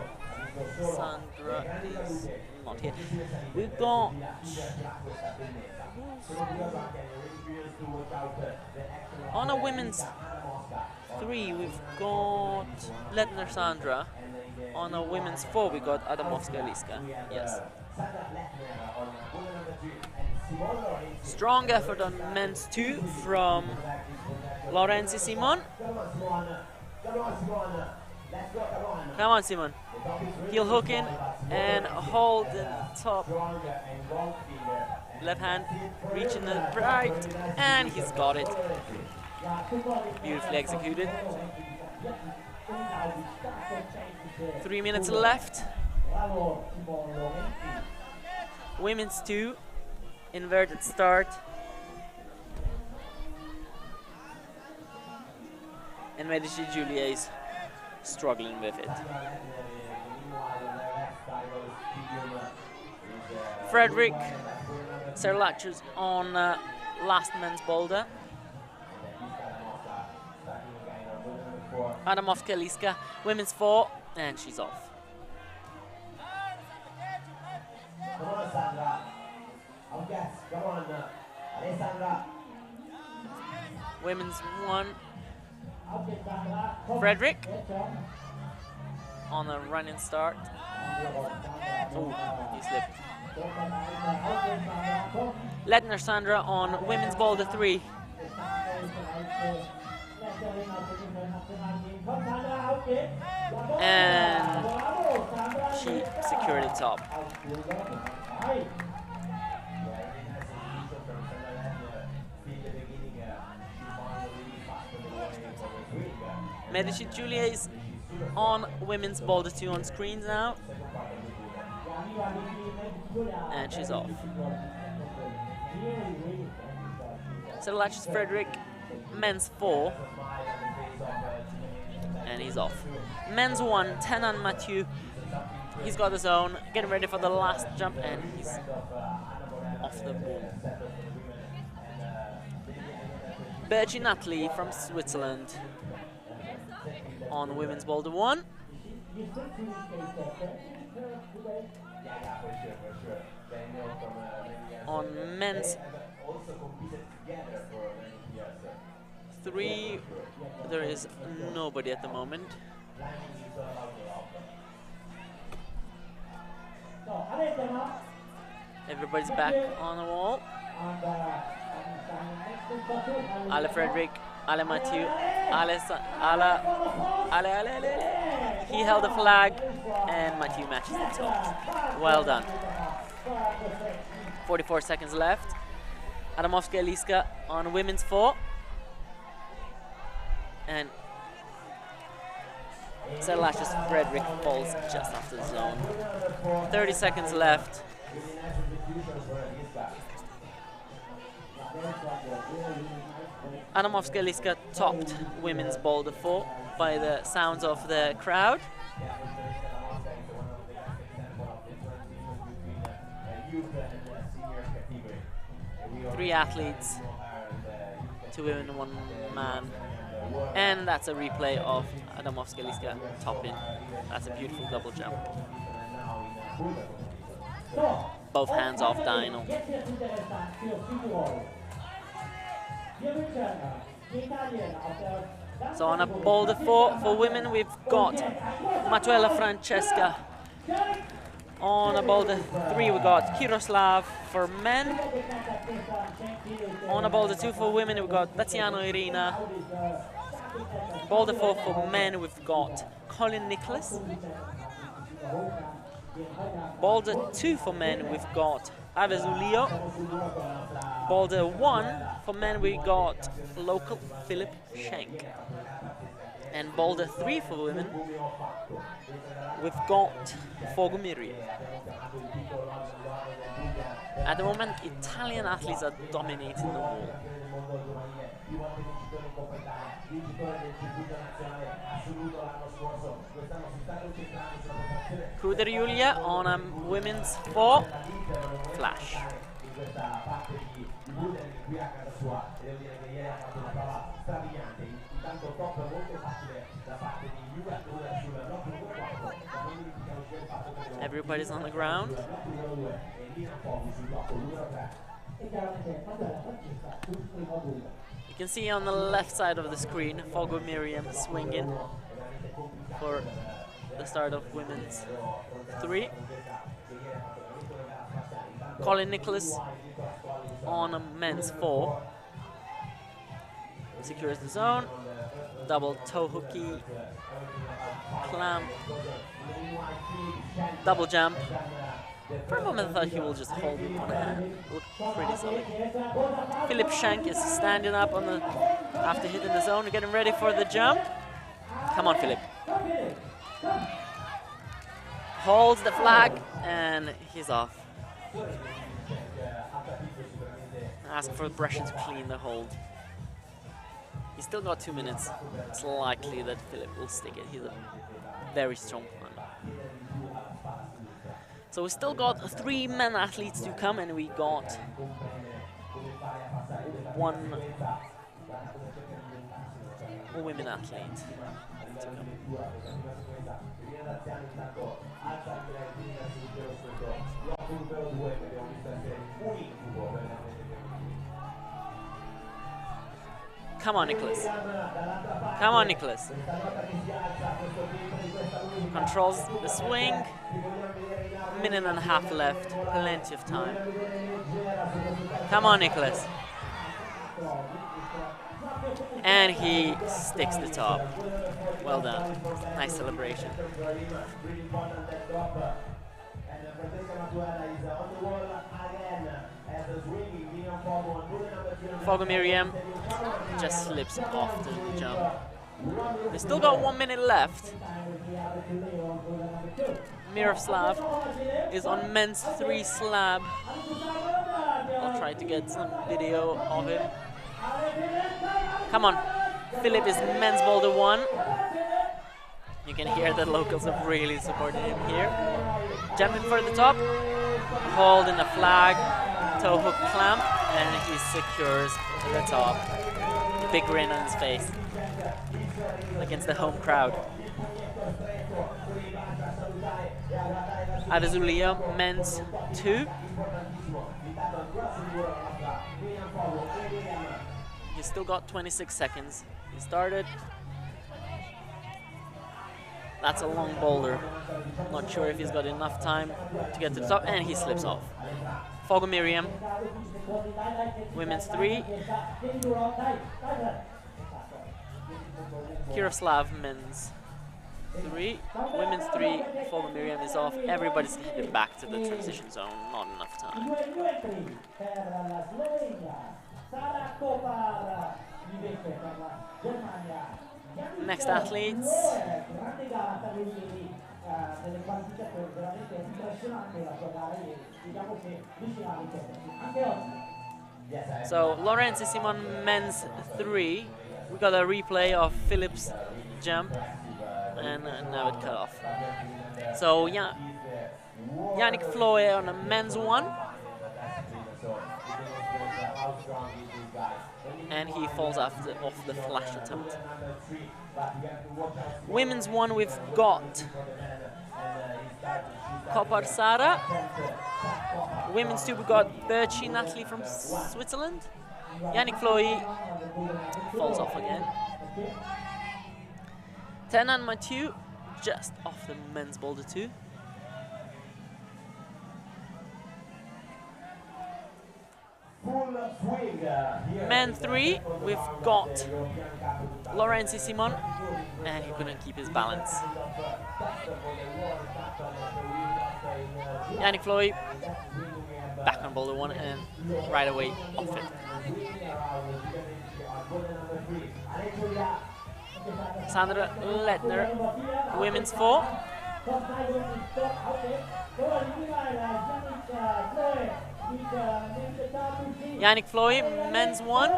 Sandra is not here. We've got on a women's 3, we've got Letner Sandra. On a women's 4, we got Adamovska-Liska. Yes. Strong effort on men's 2 from Lorenzi Simon. Come on, Simon. Heel hook in and hold the top left hand, reaching the right, and he's got it. Beautifully executed. 3 minutes left. Women's 2, inverted start. And Medici Giulia is struggling with it. Frederick Serlachus on last men's boulder. Adamovska-Liska, women's 4, and she's off. Come on, Sandra. Come on, Alessandra. Women's 1. Frederick on a running start. Oh, he slipped. Letner Sandra on women's boulder 3. And she secured the top. Medici Giulia is on women's boulder 2 on screens now. And she's off. Serlachus Frederick, men's 4. And he's off. Men's 1, Tenan Mathieu. He's got his own, getting ready for the last jump, and he's off the ball. Berginatli from Switzerland on women's boulder 1. On men's 3, there is nobody at the moment. Everybody's back on the wall. Ale Frederick, Ale Mathieu, Ale. He held the flag, and Mathieu matches the top. Well done. 44 seconds left. Adamovska-Liska on women's 4. And Serlachus Frederick falls just off the zone. 30 seconds left. Adamovska-Liska topped women's boulder 4 by the sounds of the crowd. Three athletes, 2 women, 1 man. And that's a replay of Adamovska-Liska topping. That's a beautiful double jump. Both hands off dyno. So on a boulder 4 for women, we've got Matuela Francesca. On a boulder 3, we got Kiroslav for men. On a boulder 2 for women, we've got Tatiana Irina. Boulder 4 for men, we've got Colin Nicholas. Boulder 2 for men, we've got Avezulio. Boulder 1 for men, we got local Philip Schenk. And boulder 3 for women, we've got Fogumiri. At the moment, Italian athletes are dominating the wall. Kruder Julia on a women's 4. Flash. Everybody's on the ground. You can see on the left side of the screen, Fogo Miriam swinging for the start of women's 3. Colin Nicholas on a men's 4. Secures the zone. Double toe hooky, clamp, double jump. For a moment I thought he will just hold with one hand. Looked pretty solid. Philip Schenk is standing up on the after hitting the zone, getting ready for the jump. Come on, Philip. Holds the flag and he's off. Ask for Brixen to clean the hold. He's still got 2 minutes. It's likely that Philip will stick it. He's a very strong one. So we still got 3 men athletes to come, and we got 1 women athlete to come. Come on, Nicholas. Come on, Nicholas. Controls the swing. Minute and a half left. Plenty of time. Come on, Nicholas. And he sticks the top. Well done. Nice celebration. Fogo Miriam just slips off the jump. They still got 1 minute left. Miroslav is on men's 3 slab. I'll try to get some video of him. Come on. Philip is men's boulder 1. You can hear the locals have really supported him here. Jumping for the top. Holding the flag. Toe hook clamp. And he secures the top. Big grin on his face against the home crowd. Avezulia, men's 2. He's still got 26 seconds. He started. That's a long boulder. Not sure if he's got enough time to get to the top, and he slips off. Fogo Miriam, women's 3. Kiroslav, men's 3. Women's 3, Fogo Miriam is off. Everybody's headed back to the transition zone. Not enough time. Next athletes. So Lorenzo Simon, men's 3. We got a replay of Philip's jump, and now it cut off. So yeah, Yannick Floe on a men's 1. And he falls off the flash attempt. Women's 1, we've got Kopar Sara. Women's 2, we got Berchi Natalie from Switzerland. Yannick Floe falls off again. Tenan Mathieu just off the men's boulder 2. Men 3, we've got Lorenzo Simon, and he couldn't keep his balance. Yannick Floe back on boulder 1 and right away off it. Sandra Lettner, women's 4. Yannick Floe, men's 1.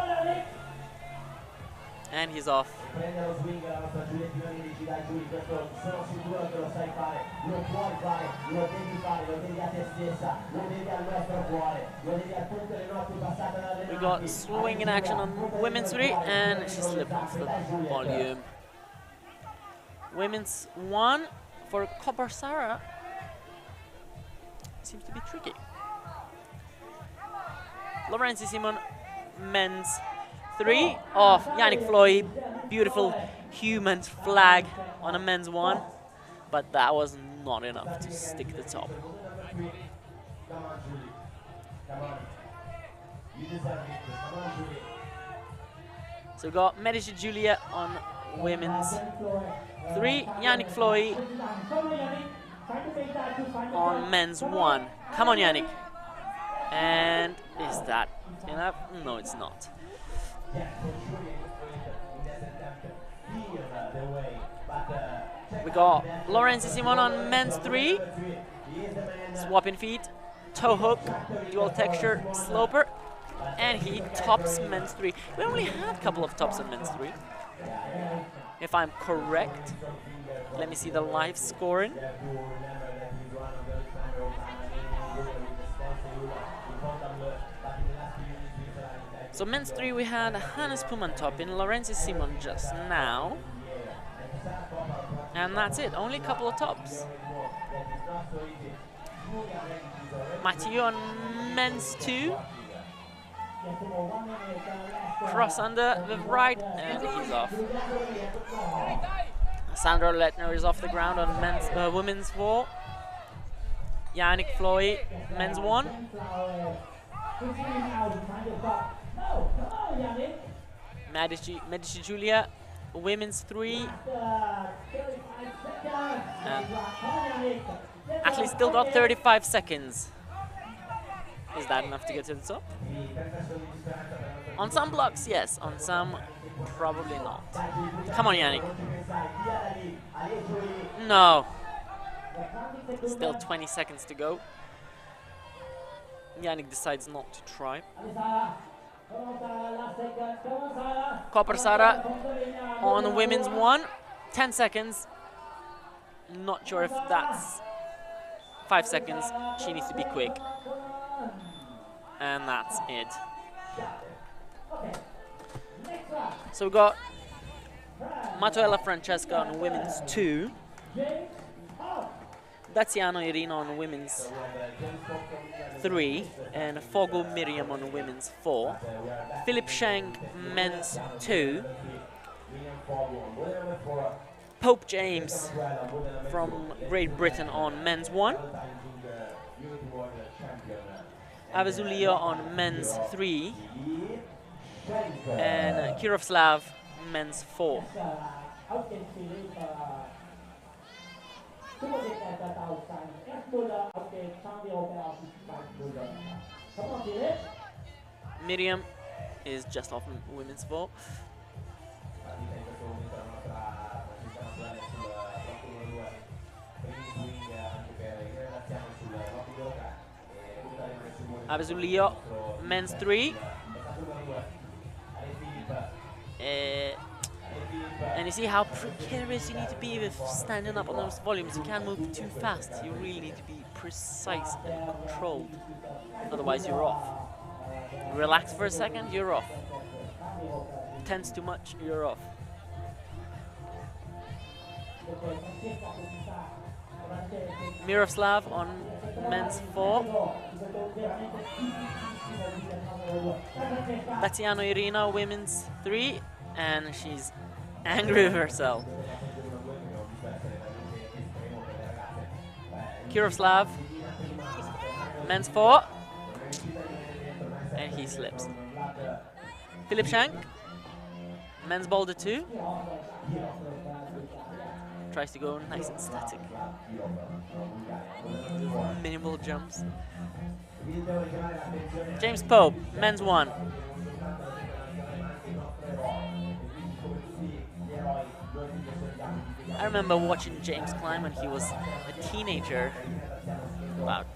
And he's off. We got swinging action on women's 3, and she slipped off the volume. Women's 1 for Kopar Sara. seems to be tricky. Lorenzi Simon, men's 3 of Yannick Floyd. Beautiful human flag on a men's 1, but that was not enough to stick the top. Come on, Julie. Come on. You deserve it. Come on, Julie. So we got Medici Giulia on women's 3, Yannick Floyd on men's 1. Come on, Yannick. And is that enough? No, it's not. We got Lorenzi Simon on men's 3, swapping feet, toe hook, dual texture, sloper, and he tops men's 3. We only had a couple of tops on men's 3, if I'm correct. Let me see the live scoring. So men's 3 we had Hannes Puman topping, Lorenzi Simon just now. And that's it, only a couple of tops. Mathieu on men's 2. Cross under the right, and he's off. Sandro Lettner is off the ground on women's 4. Yannick Floyd, men's 1. Medici Giulia, women's 3. Actually still got 35 seconds. Is that enough to get to the top? On some blocks, yes. On some, probably not. Come on, Yannick. No. Still 20 seconds to go. Yannick decides not to try. Copper Sara on women's 1. 10 seconds. Not sure if that's 5 seconds. She needs to be quick. And that's it. So we got Matuela Francesca on women's 2. Daziano Irina on women's 3. And Fogo Miriam on women's 4. Philip Shank, men's 2. Pope James from Great Britain on men's 1. Avazulio on men's 3. And Kirovslav, men's 4. Miriam is just off women's 4. Avazulio, men's 3. And you see how precarious you need to be with standing up on those volumes. You can't move too fast. You really need to be precise and controlled. Otherwise, you're off. Relax for a second, you're off. Tense too much, you're off. Miroslav on men's 4. Tatiana Irina, women's 3. And she's angry with herself. Kiroslav, men's 4. And he slips. Philip Shank, men's Boulder 2. Tries to go nice and static. Minimal jumps. James Pope, men's 1. I remember watching James climb when he was a teenager, about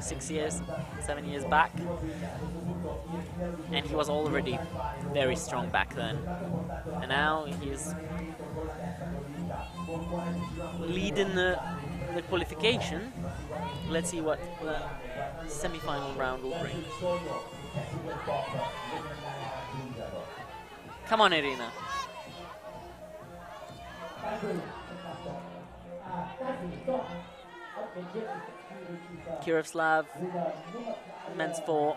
6 years, 7 years back. And he was already very strong back then. And now he's leading the qualification. Let's see what the semi-final round will bring. Come on, Irina. Kirovslav, men's 4.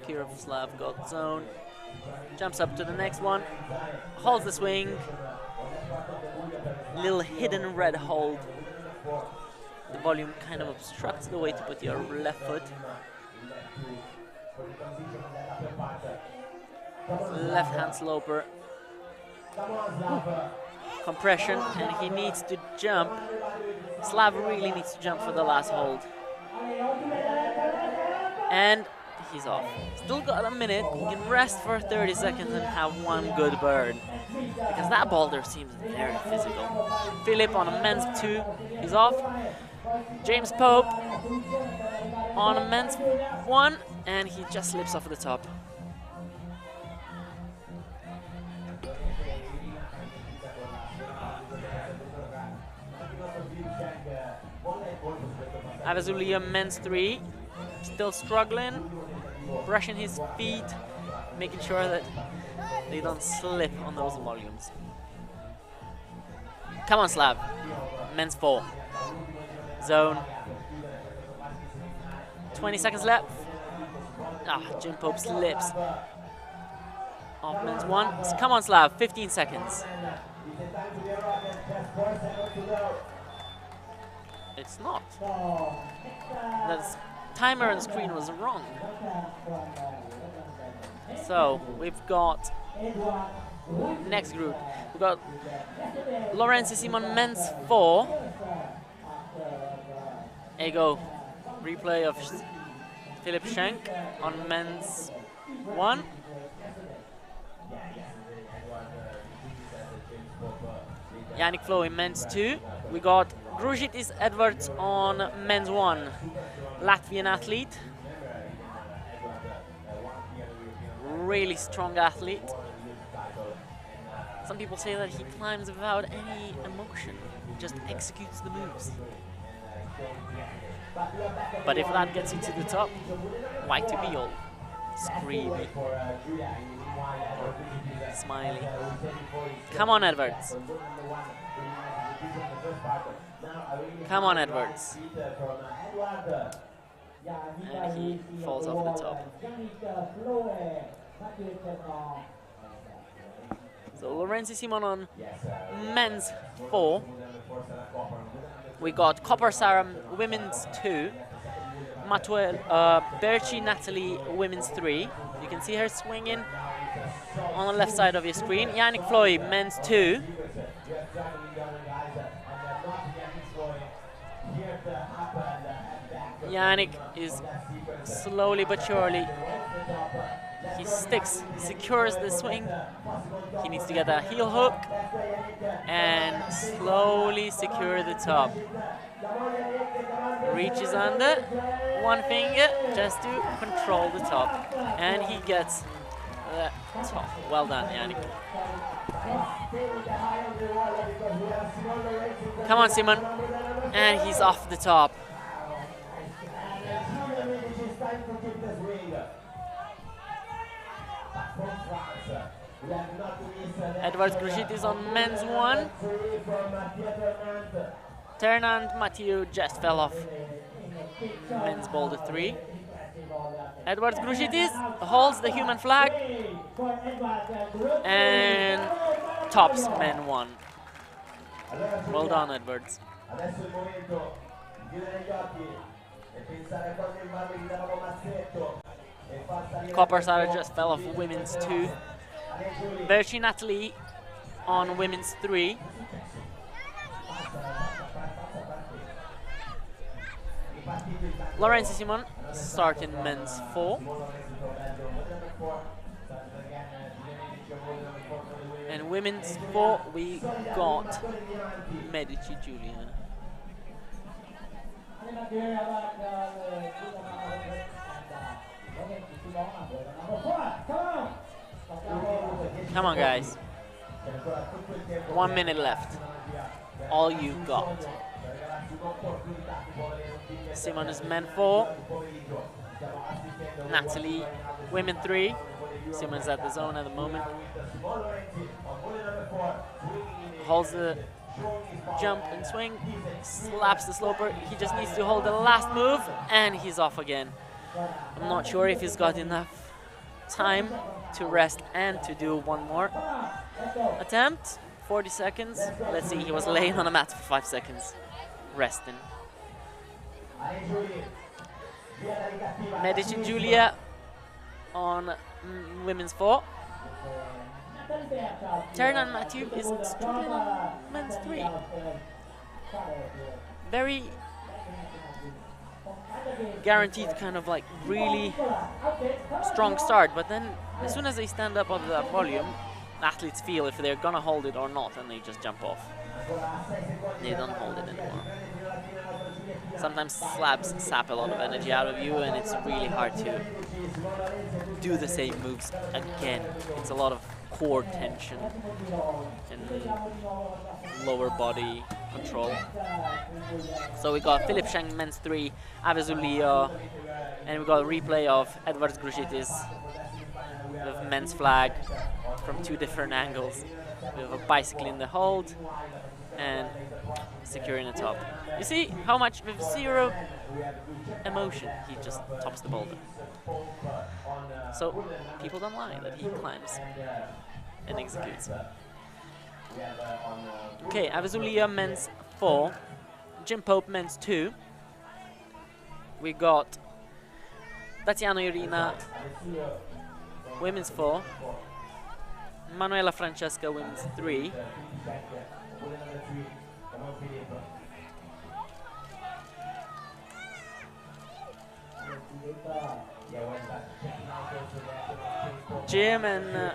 Kirovslav got zone. Jumps up to the next one. Holds the swing. Little hidden red hold. The volume kind of obstructs the way to put your left foot. Left hand sloper. Compression, and he needs to jump. Slav really needs to jump for the last hold. And he's off. Still got a minute. He can rest for 30 seconds and have one good bird. Because that boulder seems very physical. Philip on a men's 2. He's off. James Pope on a men's 1. And he just slips off the top. Avazulia men's 3, still struggling, brushing his feet, making sure that they don't slip on those volumes. Come on, Slav. Men's 4. Zone. 20 seconds left. Jim Pope slips off men's 1. So come on, Slav. 15 seconds. It's not. That timer on screen was wrong. So we've got next group. We've got Lorenzi Simon men's 4. There you go. Replay of Philip Schenk on men's 1. Yannick Flo in men's 2. We got Gružitis Edwards on men's 1. Latvian athlete. Really strong athlete. Some people say that he climbs without any emotion. He just executes the moves. But if that gets you to the top, why to be all screamy, smiley? Come on, Edwards. Come on, Edwards. And he falls off the top. So Lorenzi Simon on men's 4. We got Copper Sarah women's 2. Berchi Natalie women's 3. You can see her swinging on the left side of your screen. Yannick Floyd men's 2. Yannick is slowly but surely, he sticks, secures the swing. He needs to get a heel hook and slowly secure the top. Reaches under one finger just to control the top, and he gets the top. Well done, Yannick. Come on, Simon. And he's off the top. Edwards Gružitis on men's 1. Ternand Mathieu just fell off men's boulder 3. Edwards Gružitis holds the human flag and tops men 1. Well done, Edwards. Copper Sarah just fell off women's 2. Berchi Natalie on women's 3. Lorenzi Simon starting men's 4. And women's 4 we got Medici Giulia. Come on, guys. 1 minute left. All you got. Simon is men 4. Natalie, women 3. Simon's at the zone at the moment. Holds the jump and swing, slaps the sloper. He just needs to hold the last move, and he's off again. I'm not sure if he's got enough time to rest and to do one more attempt. 40 seconds. Let's see, he was laying on a mat for 5 seconds, resting. Medici Giulia on women's 4. Ternan Matthew is struggling on men's 3. Very guaranteed kind of like really strong start, but then as soon as they stand up of that volume, athletes feel if they're gonna hold it or not, and they just jump off. They don't hold it anymore. Sometimes slabs sap a lot of energy out of you, and it's really hard to do the same moves again. It's a lot of core tension and lower body control. So we got Philip Schenk men's 3, Avezulia, and we got a replay of Edvards Grušitis with men's flag from 2 different angles. We have a bicycle in the hold and securing the top. You see how much with 0 emotion he just tops the boulder. So people don't lie that he climbs and executes. Okay, Avezulia men's 4, Jim Pope men's 2. We got Tatiana Irina women's 4, Manuela Francesca women's 3. Jim and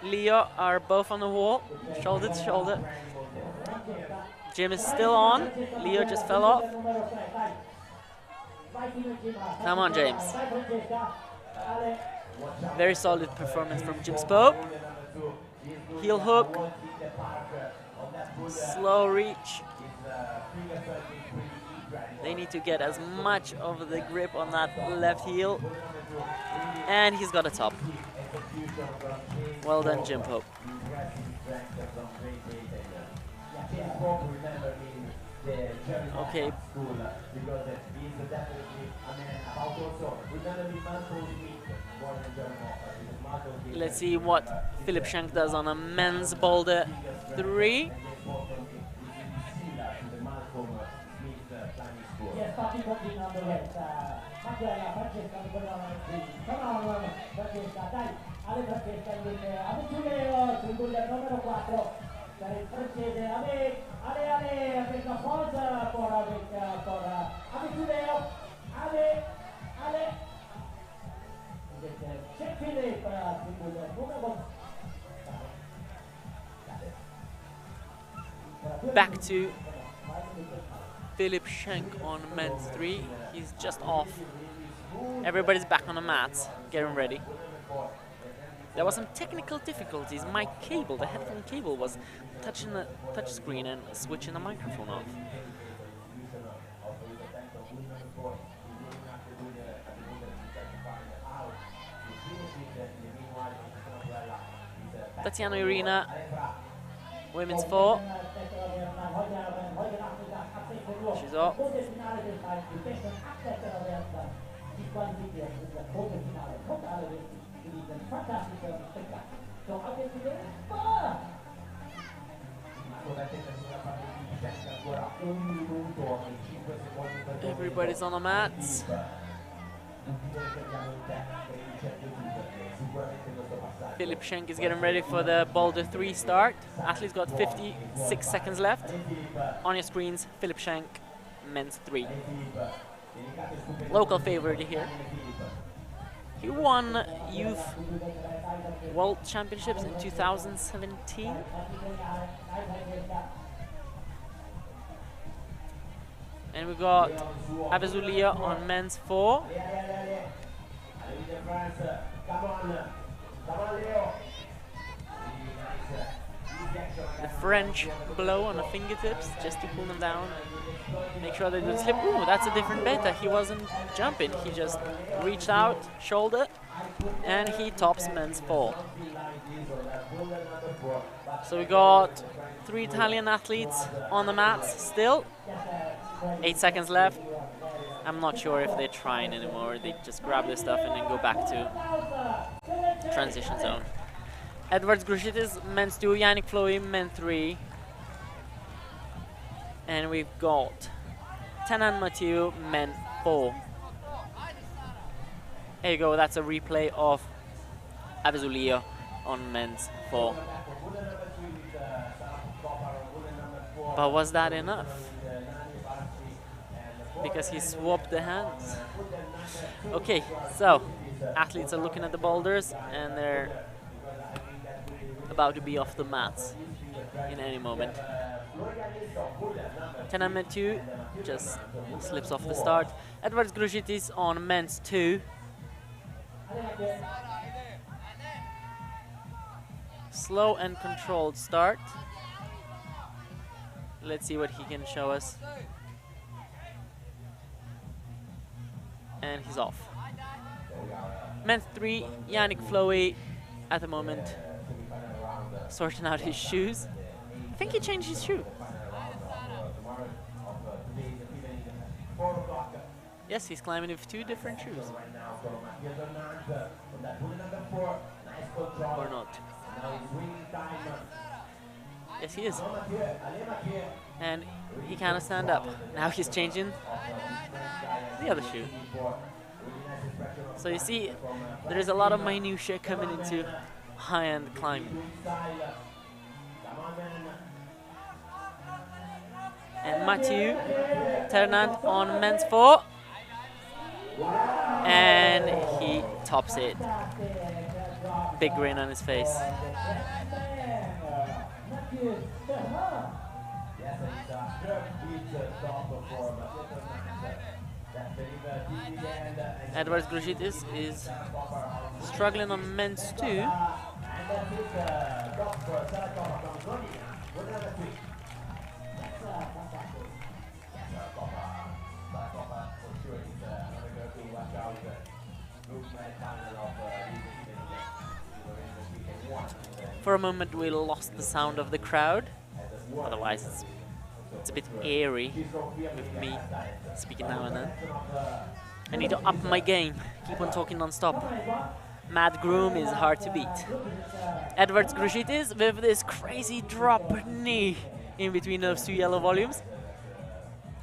Leo are both on the wall, shoulder to shoulder. Jim is still on, Leo just fell off. Come on, James. Very solid performance from Jim Pope. Heel hook, slow reach. They need to get as much of the grip on that left heel. And he's got a top. Well done, Jim Pope. Okay. Let's see what Philip Schenk does on a men's boulder 3. Back to Philip Schenk on men's 3. He's just off. Everybody's back on the mats, getting ready. There was some technical difficulties. My cable, the headphone cable, was touching the touch screen and switching the microphone off. Tatiana Irina, women's 4. She's off. Everybody's on the mats. Philip Schenk is getting ready for the boulder 3 start. Athlete's got 56 seconds left. On your screens, Philip Schenk, men's 3. Local favorite here. He won Youth World Championships in 2017. And we got Avezulia on men's 4. the French blow on the fingertips just to pull them down. Make sure they don't slip. Ooh, that's a different beta. He wasn't jumping. He just reached out, shoulder, and he tops men's 4. So we got 3 Italian athletes on the mats still. 8 seconds left. I'm not sure if they're trying anymore. They just grab their stuff and then go back to transition zone. Edwards Grushitis, men's 2, Yannick Floey, men 3. And we've got Tenan Mathieu, men 4. There you go, that's a replay of Avezulio on men's 4. But was that enough? Because he swapped the hands. Okay, so athletes are looking at the boulders and they're about to be off the mats in any moment. Tenan Mathieu just slips off the start. Edwards Grushitis on men's 2. Slow and controlled start. Let's see what he can show us. And he's off. Men's 3, Yannick Floey at the moment sorting out his shoes. I think he changed his shoe. Yes, he's climbing with 2 different shoes. Or not. Yes, he is. And he cannot stand up. Now he's changing the other shoe. So you see, there is a lot of minutiae coming into high-end climbing. And Mathieu Ternant on men's 4. And he tops it. Big grin on his face. Edwards Grushitis is struggling on men's 2. For a moment we lost the sound of the crowd, otherwise it's a bit airy with me speaking now and then. I need to up my game, keep on talking non-stop. Mad Groom is hard to beat. Edwards Grushitis with this crazy drop knee in between those 2 yellow volumes.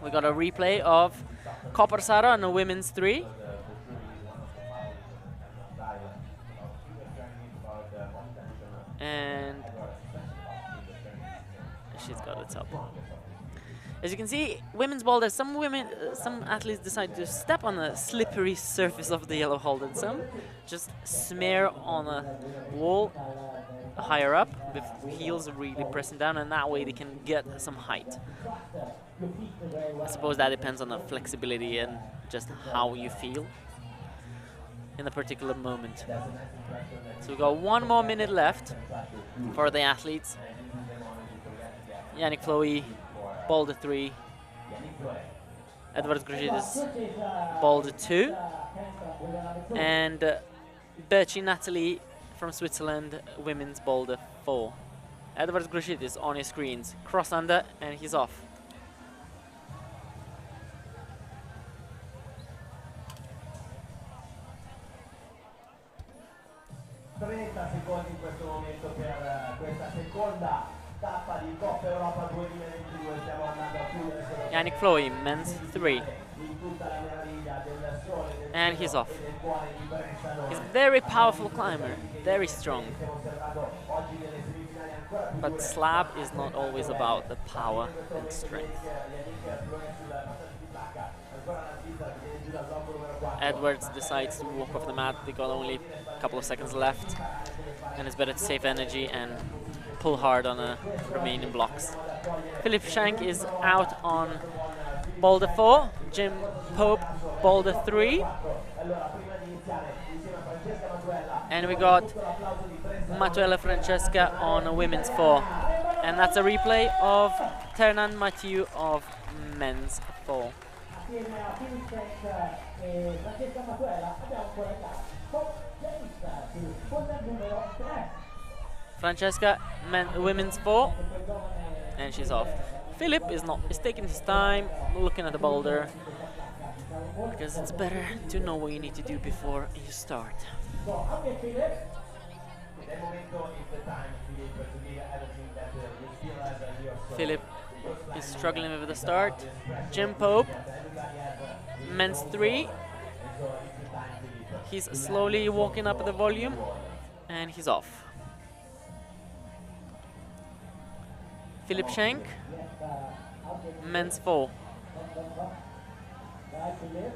We got a replay of Copper Sara on the women's 3. And she's got the top. As you can see, women's boulder, some athletes decide to step on the slippery surface of the yellow hold, and some just smear on a wall higher up with heels really pressing down, and that way they can get some height. I suppose that depends on the flexibility and just how you feel in a particular moment. So we've got 1 more minute left for the athletes. Yannick Floey, Boulder 3. Edwards Grushitis, Boulder 2. And Berchi Natalie from Switzerland, women's Boulder 4. Edwards Grushitis on his screens. Cross under, and he's off. Secondi in questo momento per questa seconda tappa di Coppa Europa 2022. Stiamo andando a chiudere. Yannick Floey, men's 3. And he's off. He's a very powerful climber, very strong. But slab is not always about the power and strength. Edwards decides to walk off the mat. They got only a couple of seconds left, and it's better to save energy and pull hard on the remaining blocks. Philip Schenk is out on Boulder 4, Jim Pope Boulder 3, and we got Matuela Francesca on women's 4. And that's a replay of Ternan Mathieu of men's 4. Francesca, women's 4, and she's off. Philip is taking his time, looking at the boulder, because it's better to know what you need to do before you start. Philip is struggling with the start. Jim Pope, men's 3. He's slowly walking up the volume, and he's off. Philip Schenk, men's 4.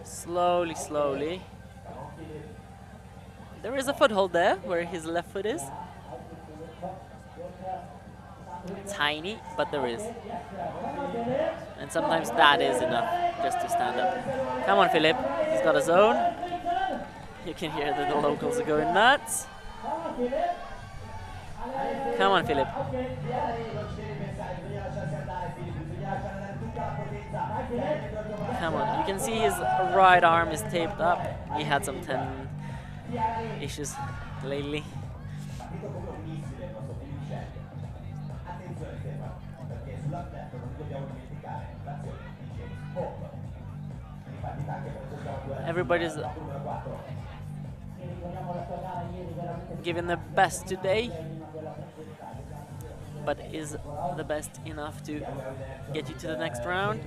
Slowly, slowly. There is a foothold there where his left foot is. Tiny, but there is. And sometimes that is enough just to stand up. Come on, Philip. He's got his own. You can hear that the locals are going nuts. Come on, Philip. Come on. You can see his right arm is taped up. He had some tendon issues lately. Everybody's giving their best today, but is the best enough to get you to the next round?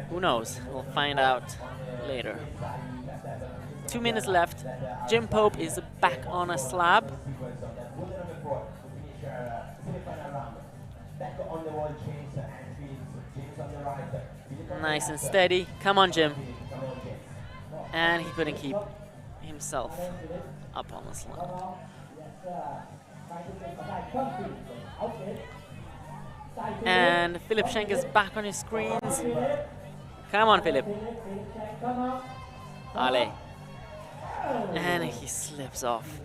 Who knows? We'll find out later. 2 minutes left. Jim Pope is back on a slab. Nice and steady. Come on, Jim. And he couldn't keep himself up on the slab. And Philip Schenk is back on his screens. Come on, Philip. Ale. And he slips off.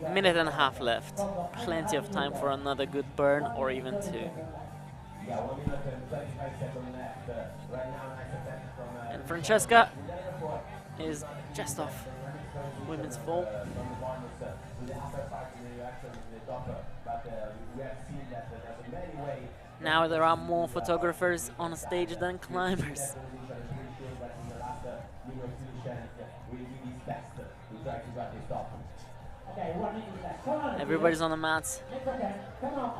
A minute and a half left. Plenty of time for another good burn, or even 2. And Francesca is just off women's 4. Now there are more photographers on stage than climbers. Everybody's on the mats,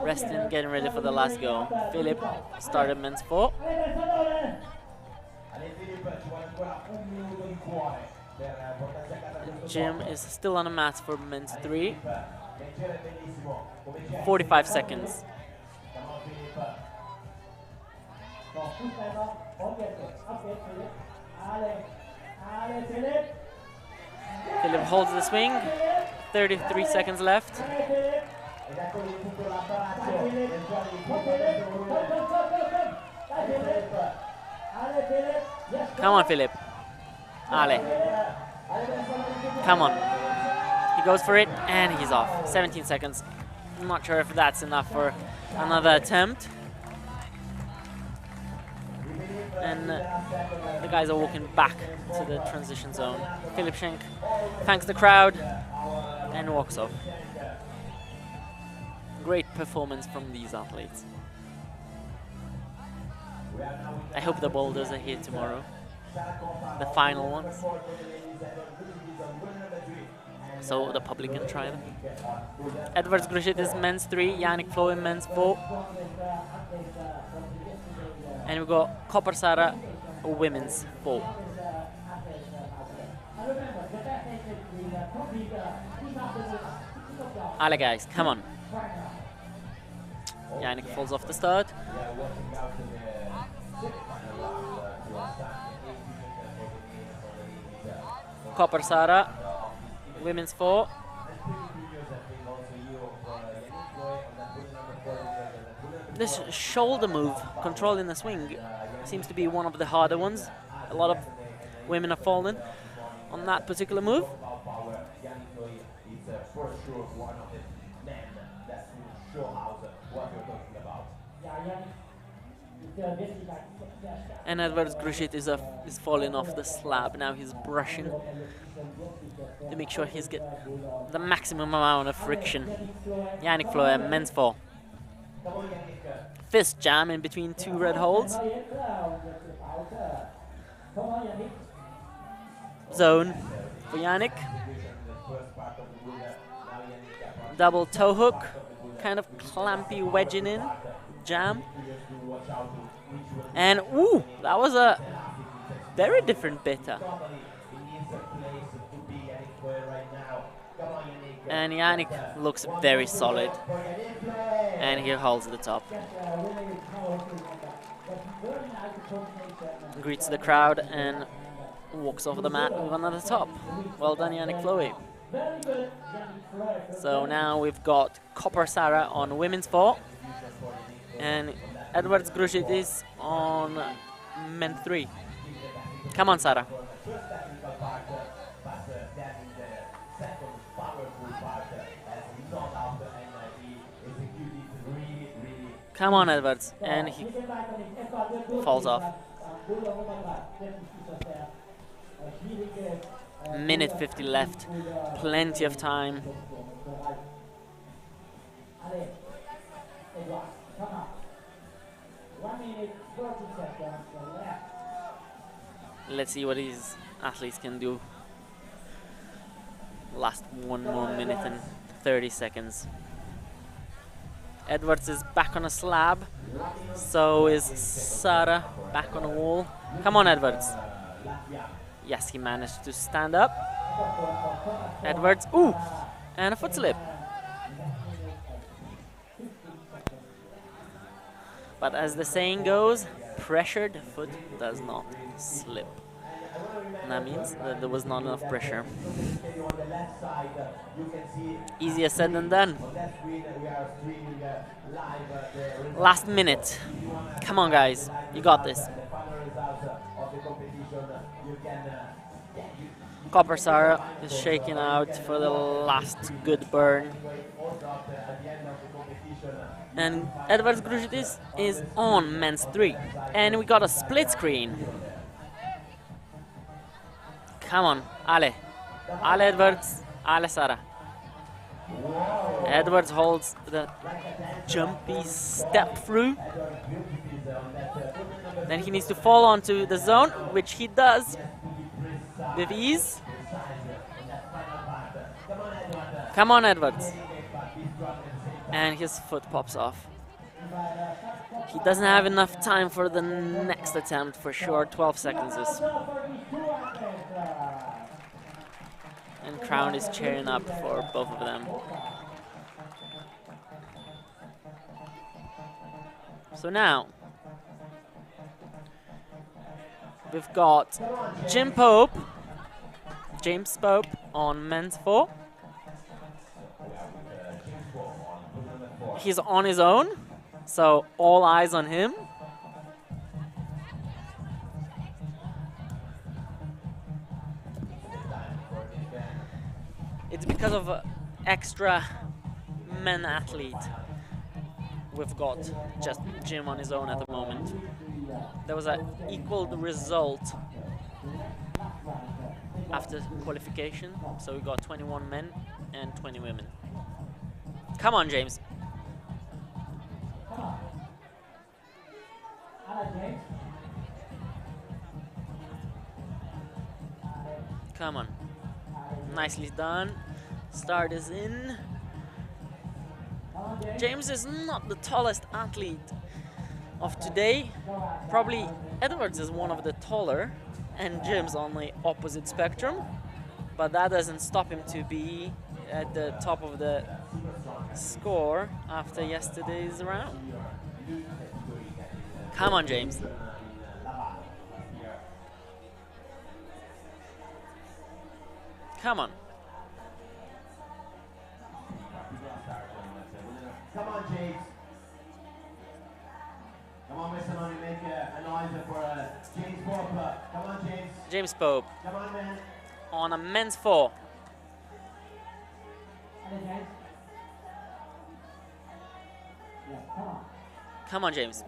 resting, getting ready for the last go. Philip started men's 4. Jim is still on the mats for men's 3. 45 seconds. Philip holds the swing. 33 seconds left. Come on, Philip. Ale. Come on. He goes for it, and he's off. 17 seconds. I'm not sure if that's enough for another attempt. And the guys are walking back to the transition zone. Philip Schenk thanks the crowd and walks off. Great performance from these athletes. I hope the boulders are here tomorrow. The final ones. So the public can try them. Edwards Grushit is men's 3, Yannick Flo in men's 4. And we've got Copper Sara women's 4. Ale guys, come on. Yannick falls off the start. Copper Sara, women's 4. This shoulder move, controlling the swing, seems to be one of the harder ones. A lot of women have fallen on that particular move. show house what you're talking about. And Edwards Grushit is falling off the slab. Now he's brushing to make sure he's get the maximum amount of friction. Yannick Floer, men's 4. Fist jam in between two red holds. Zone for Yannick. Double toe hook, kind of clampy wedging in, jam. And ooh, that was a very different bitter. And Yannick looks very solid. And he holds the top. Greets the crowd and walks off the mat with another top. Well done, Yannick Floe. So now we've got Copper Sarah on women's 4. And Edwards Grushidis on men's 3. Come on, Sarah. Come on, Edwards. And he falls off. Minute 50 left. Plenty of time. Let's see what these athletes can do. Last 1 more minute and 30 seconds. Edwards is back on a slab. So is Sarah back on a wall. Come on, Edwards. Yes, he managed to stand up. Edwards, ooh, and a foot slip. But as the saying goes, pressured foot does not slip. And that means that there was not enough pressure. Easier said than done. Last minute. Come on, guys. You got this. Copper Sarah is shaking out for the last good burn. And Edwards Grushidis is on men's 3. And we got a split screen. Come on, Ale. Ale Edwards, Ale Sarah. Edwards holds the jumpy step through. Then he needs to fall onto the zone, which he does with ease. Come on, Edwards. And his foot pops off. He doesn't have enough time for the next attempt for sure. 12 seconds is. And crowd is cheering up for both of them. So now we've got James Pope on men's 4. He's on his own, so all eyes on him. It's because of extra men athlete. We've got just Jim on his own at the moment. There was an equal result after qualification, so we got 21 men and 20 women. Come on, James. Come on. Nicely done. Start is in. James is not the tallest athlete of today. Probably Edwards is one of the taller and Jim's on the opposite spectrum. But that doesn't stop him to be at the top of the score after yesterday's round. Come on, James. Come on. Come on, James. Come on, Mr. Money, make a noise for James Pope. Come on, James. James Pope. Come on, man. On a men's 4. Come on, James.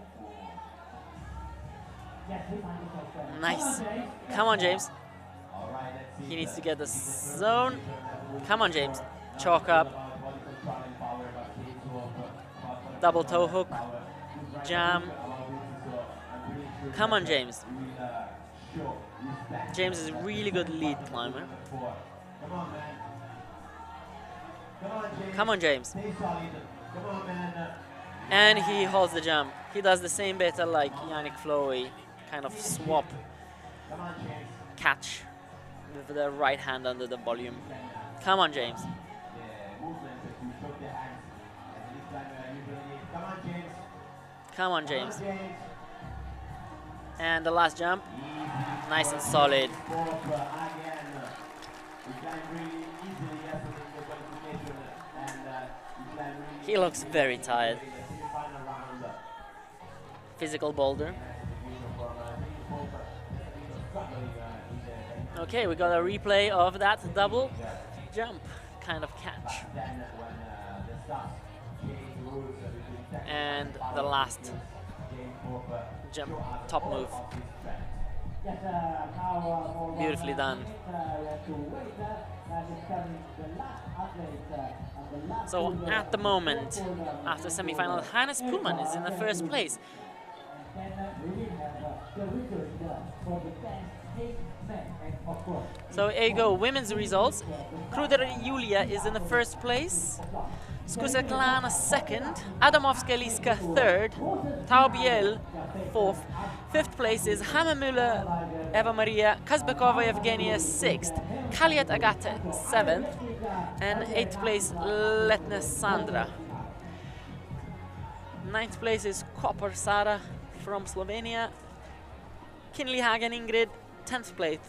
Nice. Come on, James. He needs to get the zone. Come on, James. Chalk up. Double toe hook. Jam. Come on, James. James is a really good lead climber. Come on, James. And he holds the jump. He does the same beta like Yannick Flowy, kind of swap catch with the right hand under the volume. Come on, James. Come on, James. And the last jump, nice and solid. He looks very tired. Physical boulder. Okay, we got a replay of that double jump kind of catch. And the last jump, top move. Beautifully done. So at the moment, after semi-final, Hannes Pullman is in the first place. So here you go, women's results. Kruder Julia is in the first place. Skuseklana second. Adamovska-Liska third. Taubiel fourth. Fifth place is Hammermüller Eva Maria. Kazbekova Evgenia sixth. Kaliat Agata seventh. And eighth place Letna Sandra. Ninth place is Koper Sara from Slovenia. Kinley Hagen Ingrid 10th place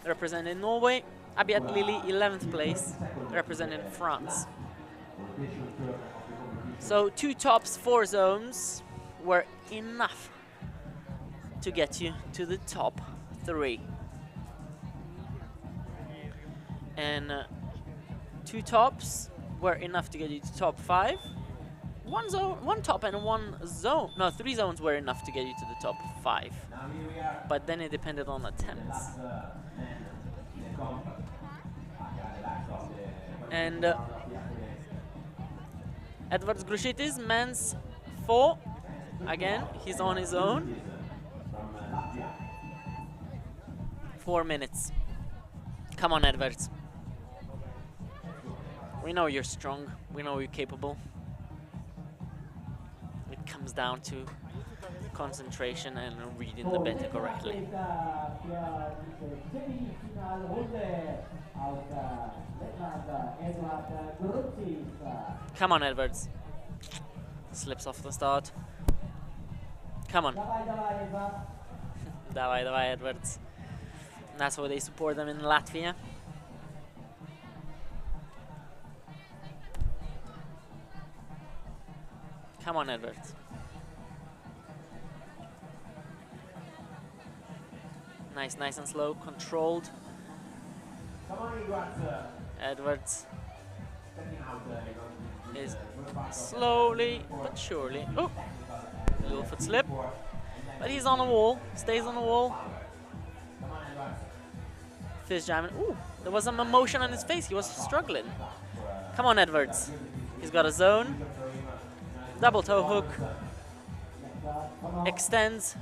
representing Norway. Abiat Lily 11th place representing France. So 2 tops, 4 zones were enough to get you to the top 3. And 2 tops were enough to get you to top 5. 1 top and 1 zone. No, 3 zones were enough to get you to the top 5. But then it depended on attempts. And Edvards Grushitis, men's 4. Again, he's on his own. 4 minutes. Come on, Edvards. We know you're strong. We know you're capable. It comes down to concentration and reading the beta correctly. Come on, Edvards. Slips off the start. Come on. Давай, давай, Edvards. That's why they support them in Latvia. Come on, Edwards. Nice, nice and slow, controlled. Edwards is slowly but surely. Oh, little foot slip. But he's on the wall, stays on the wall. Fist jamming. Ooh, there was some emotion on his face. He was struggling. Come on, Edwards. He's got a zone. Double toe hook. Extends.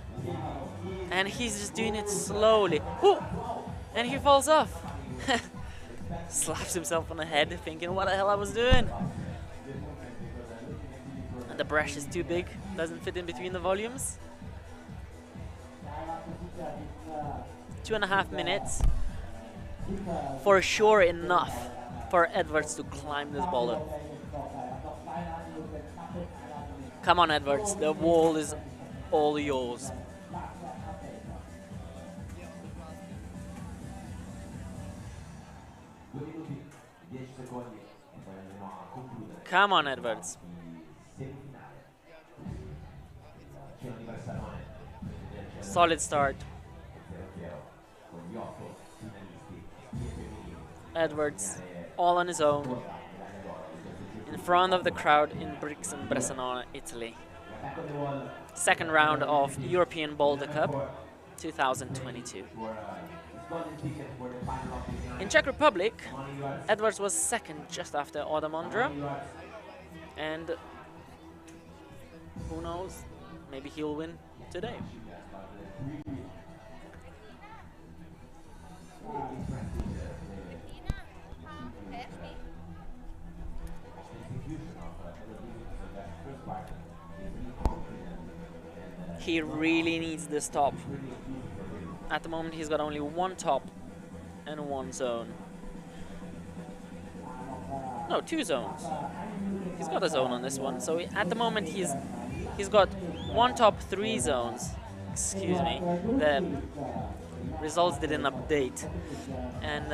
And he's just doing it slowly. Ooh! And he falls off. Slaps himself on the head, thinking what the hell I was doing. And the brush is too big. Doesn't fit in between the volumes. 2.5 minutes. For sure enough for Edwards to climb this boulder. Come on, Edwards, the wall is all yours. Come on, Edwards. Solid start. Edwards, all on his own. In front of the crowd in Brixen, Italy. Second round of European Boulder Cup 2022. In Czech Republic, Edwards was second just after Odamondra, and who knows, maybe he'll win today. He really needs this top. At the moment he's got only one top and one zone. No, two zones. He's got a zone on this one, so at the moment he's got one top, three zones. Excuse me. The results didn't update, and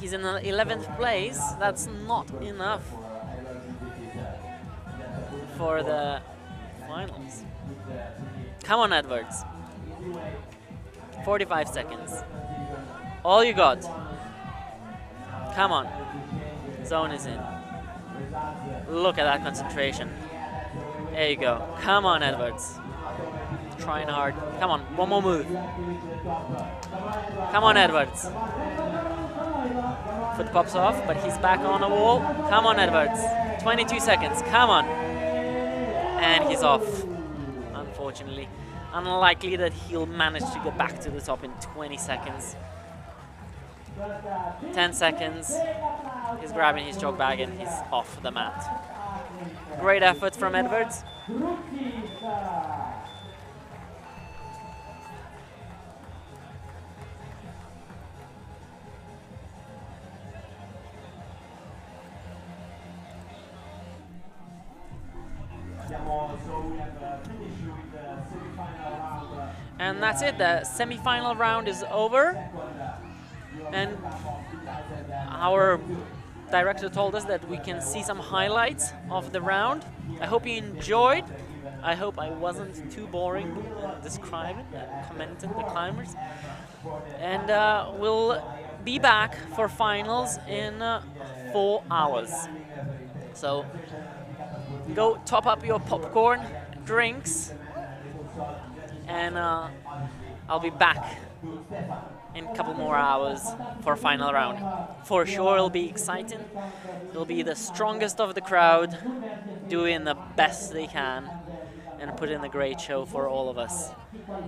he's in the 11th place. That's not enough for the finals. Come on, Edwards. 45 seconds. All you got. Come on. Zone is in. Look at that concentration. There you go. Come on, Edwards. Trying hard. Come on, one more move. Come on, Edwards. Foot pops off, but he's back on the wall. Come on, Edwards. 22 seconds. Come on. And he's off, unfortunately. Unlikely that he'll manage to get back to the top in 20 seconds. 10 seconds. He's grabbing his chalk bag and he's off the mat. Great effort from Edwards. And that's it, the semi-final round is over. And our director told us that we can see some highlights of the round. I hope you enjoyed. I hope I wasn't too boring describing and commenting the climbers. And we'll be back for finals in 4 hours. So go top up your popcorn, drinks, and I'll be back in a couple more hours for final round. For sure it'll be exciting. It'll be the strongest of the crowd doing the best they can and put in a great show for all of us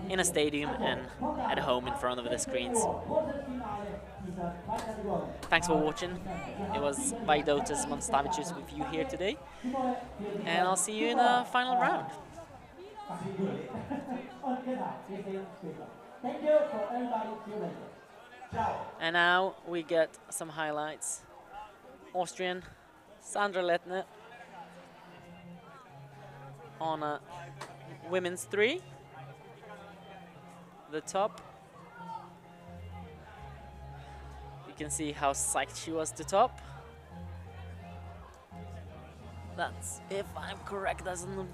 in a stadium and at home in front of the screens. Thanks for watching. It was Vaidotas Monstavicius with you here today, and I'll see you in the final round. And now we get some highlights. Austrian Sandra Lettner on a women's 3. The top. You can see how psyched she was to top. That's, if I'm correct, as a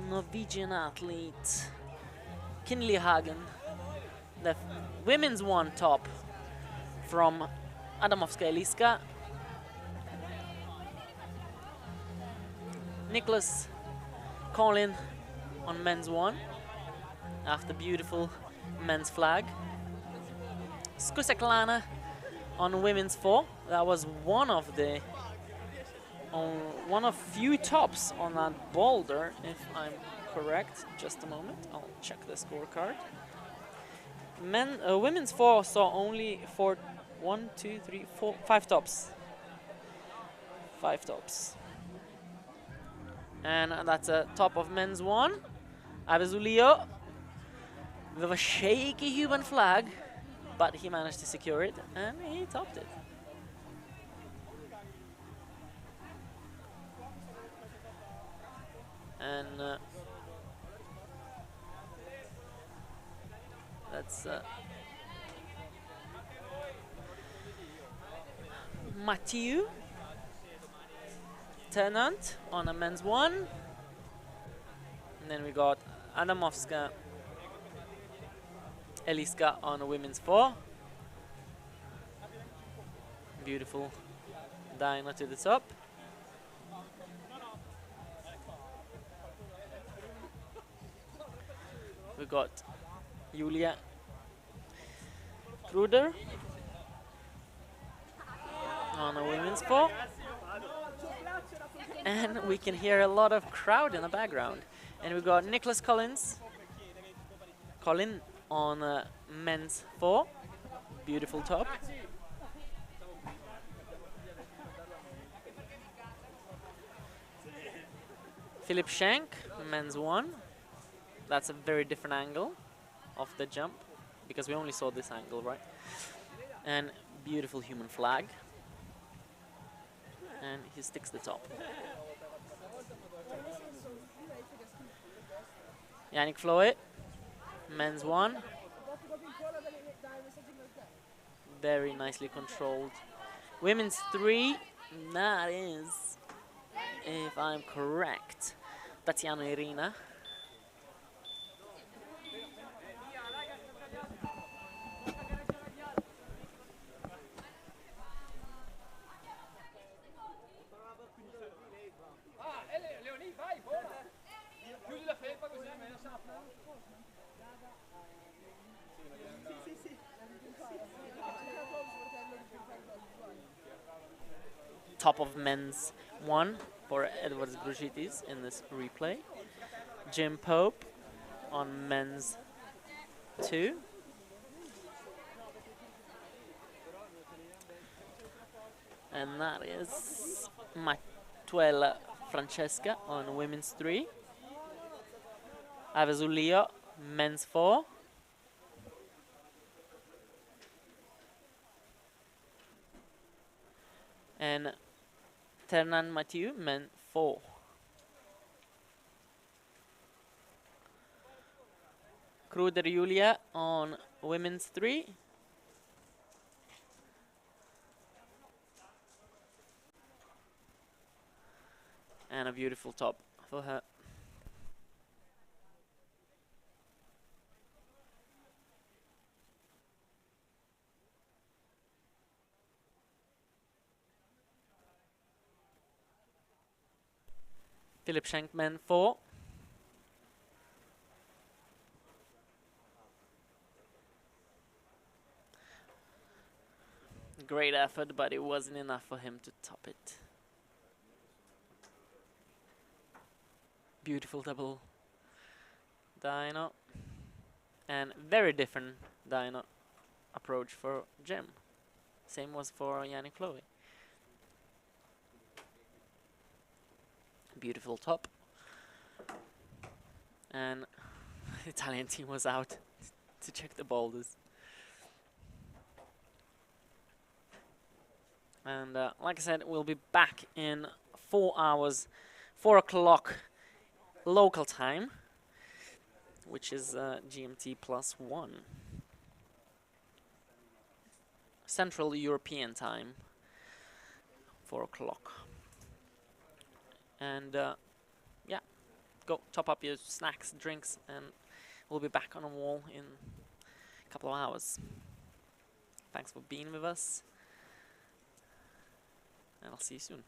Norwegian athlete. Kinley Hagen. The women's 1 top from Adamovska Eliska. Nicholas Collin on men's 1 after beautiful men's flag. Skuseklana on women's 4. That was one of few tops on that boulder, if I'm correct. Just a moment, I'll check the scorecard. Women's 4 saw only 5 tops. 5 tops. And that's a top of men's 1. Abezulio with a shaky human flag, but he managed to secure it and he topped it. And that's Mathieu Tennant on a men's 1. And then we got Adamovska Eliska on a women's 4. Beautiful Dino to the top. We got Julia Kruder on a women's 4. And we can hear a lot of crowd in the background. And we got Nicholas Colin on men's 4. Beautiful top. Philip Schenk, men's 1. That's a very different angle of the jump, because we only saw this angle, right? And beautiful human flag. And he sticks the top. Yannick Floe, men's 1. Very nicely controlled. Women's 3, that is, if I'm correct, Tatiana Irina. Top of men's 1 for Edwards Brugitis in this replay. Jim Pope on men's 2. And that is Matuela Francesca on women's 3. Avesulio, men's 4. And Ternan Mathieu, men 4. Kruder Julia on women's 3. And a beautiful top for her. Philip Schenk, men 4. Great effort, but it wasn't enough for him to top it. Beautiful double dyno. And very different dyno approach for Jim. Same was for Yannick Floe. Beautiful top. And the Italian team was out to check the boulders. And like I said, we'll be back in 4 hours, 4 o'clock local time, which is GMT +1. Central European time, 4 o'clock. And yeah, go top up your snacks, drinks, and we'll be back on the wall in a couple of hours. Thanks for being with us, and I'll see you soon.